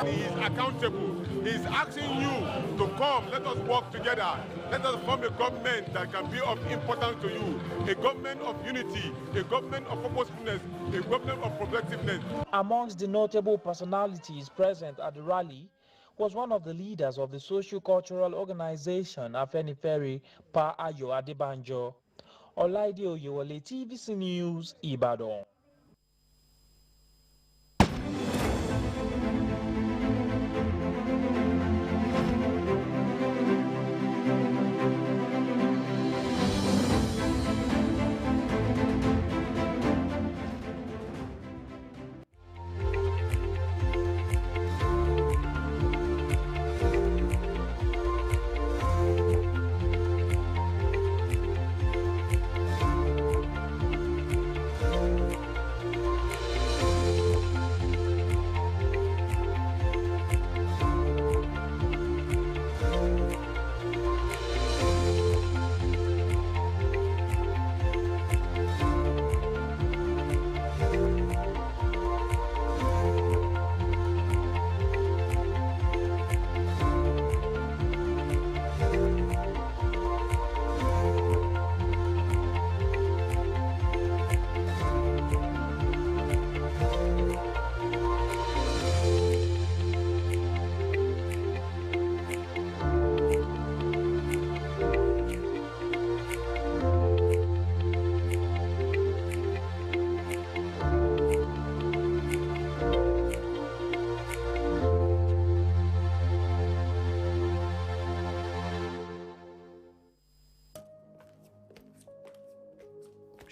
He is accountable. He is asking you to come, let us work together. Let us form a government that can be of importance to you. A government of unity, a government of purposefulness, a government of progressiveness. Amongst the notable personalities present at the rally was one of the leaders of the socio-cultural organization Afenifere, Pa Ayo Adebanjo. Olaide Oyewole, TVC News, Ibadan.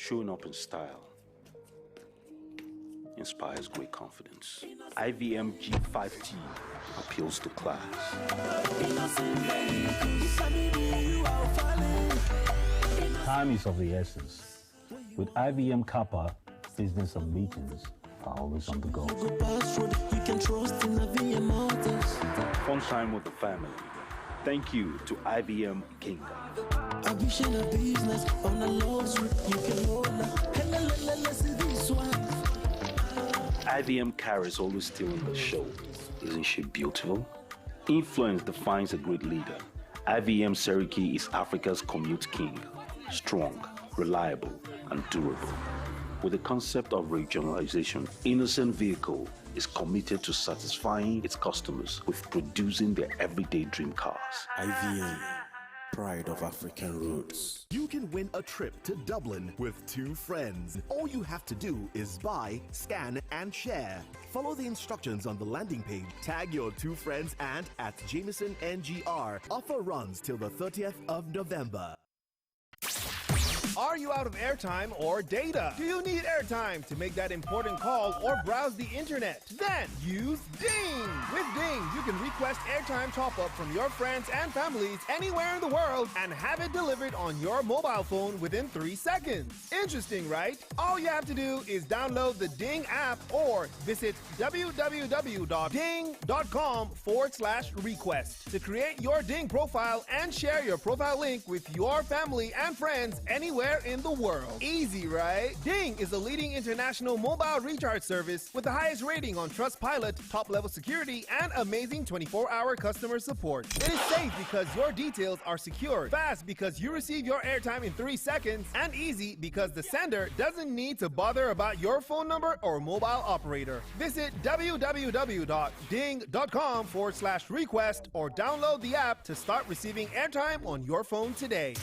Showing up in style inspires great confidence. IVM G5T appeals to class. Time is of the essence. With IVM Kappa, business and meetings are always on the go. Fun time with the family. Thank you to IVM Kingdom. IVM carries always stealing the show. Isn't she beautiful? Influence defines a great leader. IVM Seriki is Africa's commute king. Strong, reliable, and durable. With the concept of regionalization, Innocent Vehicle is committed to satisfying its customers with producing their everyday dream cars. IVM, pride of African roots. You can win a trip to Dublin with 2 friends. All you have to do is buy, scan, and share. Follow the instructions on the landing page. Tag your 2 friends and at Jameson NGR. Offer runs till the 30th of November. Are you out of airtime or data? Do you need airtime to make that important call or browse the internet? Then use Ding! With Ding, you can request airtime top-up from your friends and families anywhere in the world and have it delivered on your mobile phone within 3 seconds. Interesting, right? All you have to do is download the Ding app or visit www.ding.com/request to create your Ding profile and share your profile link with your family and friends anywhere in the world. Easy, right? Ding is a leading international mobile recharge service with the highest rating on Trustpilot, top-level security, and amazing 24-hour customer support. It is safe because your details are secure, fast because you receive your airtime in 3 seconds, and easy because the sender doesn't need to bother about your phone number or mobile operator. Visit www.ding.com/request or download the app to start receiving airtime on your phone today.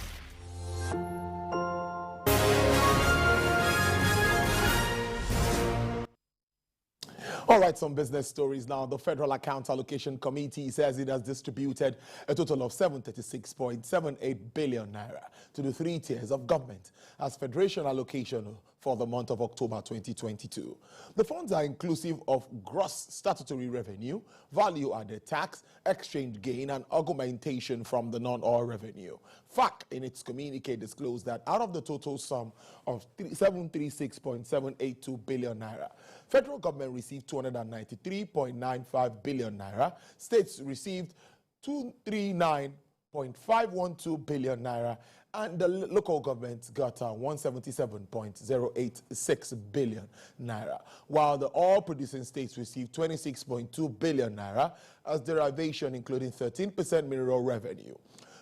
All right, some business stories now. The Federal Account Allocation Committee says it has distributed a total of 736.78 billion naira to the 3 tiers of government as federation allocation for the month of October 2022. The funds are inclusive of gross statutory revenue, value-added tax, exchange gain, and augmentation from the non-oil revenue. FAC, in its communique, disclosed that out of the total sum of 736.782 billion naira, federal government received 293.95 billion naira, states received 239.512 billion naira, and the local government got 177.086 billion naira, while the oil-producing states received 26.2 billion naira as derivation, including 13% mineral revenue.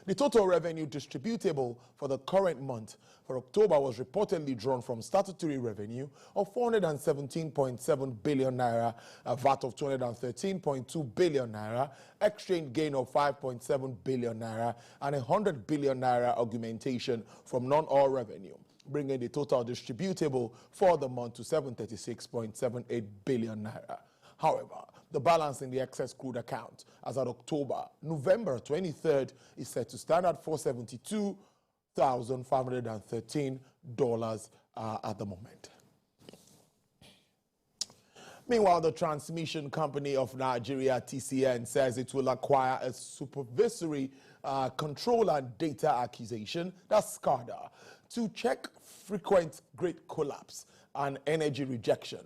The total revenue distributable for the current month for October was reportedly drawn from statutory revenue of 417.7 billion naira, a VAT of 213.2 billion naira, exchange gain of 5.7 billion naira, and 100 billion naira augmentation from non-oil revenue, bringing the total distributable for the month to 736.78 billion naira. However, the balance in the excess crude account as at November 23rd is set to stand at $472,513 at the moment. Meanwhile, the transmission company of Nigeria, TCN, says it will acquire a supervisory control and data acquisition, that's SCADA, to check frequent grid collapse and energy rejection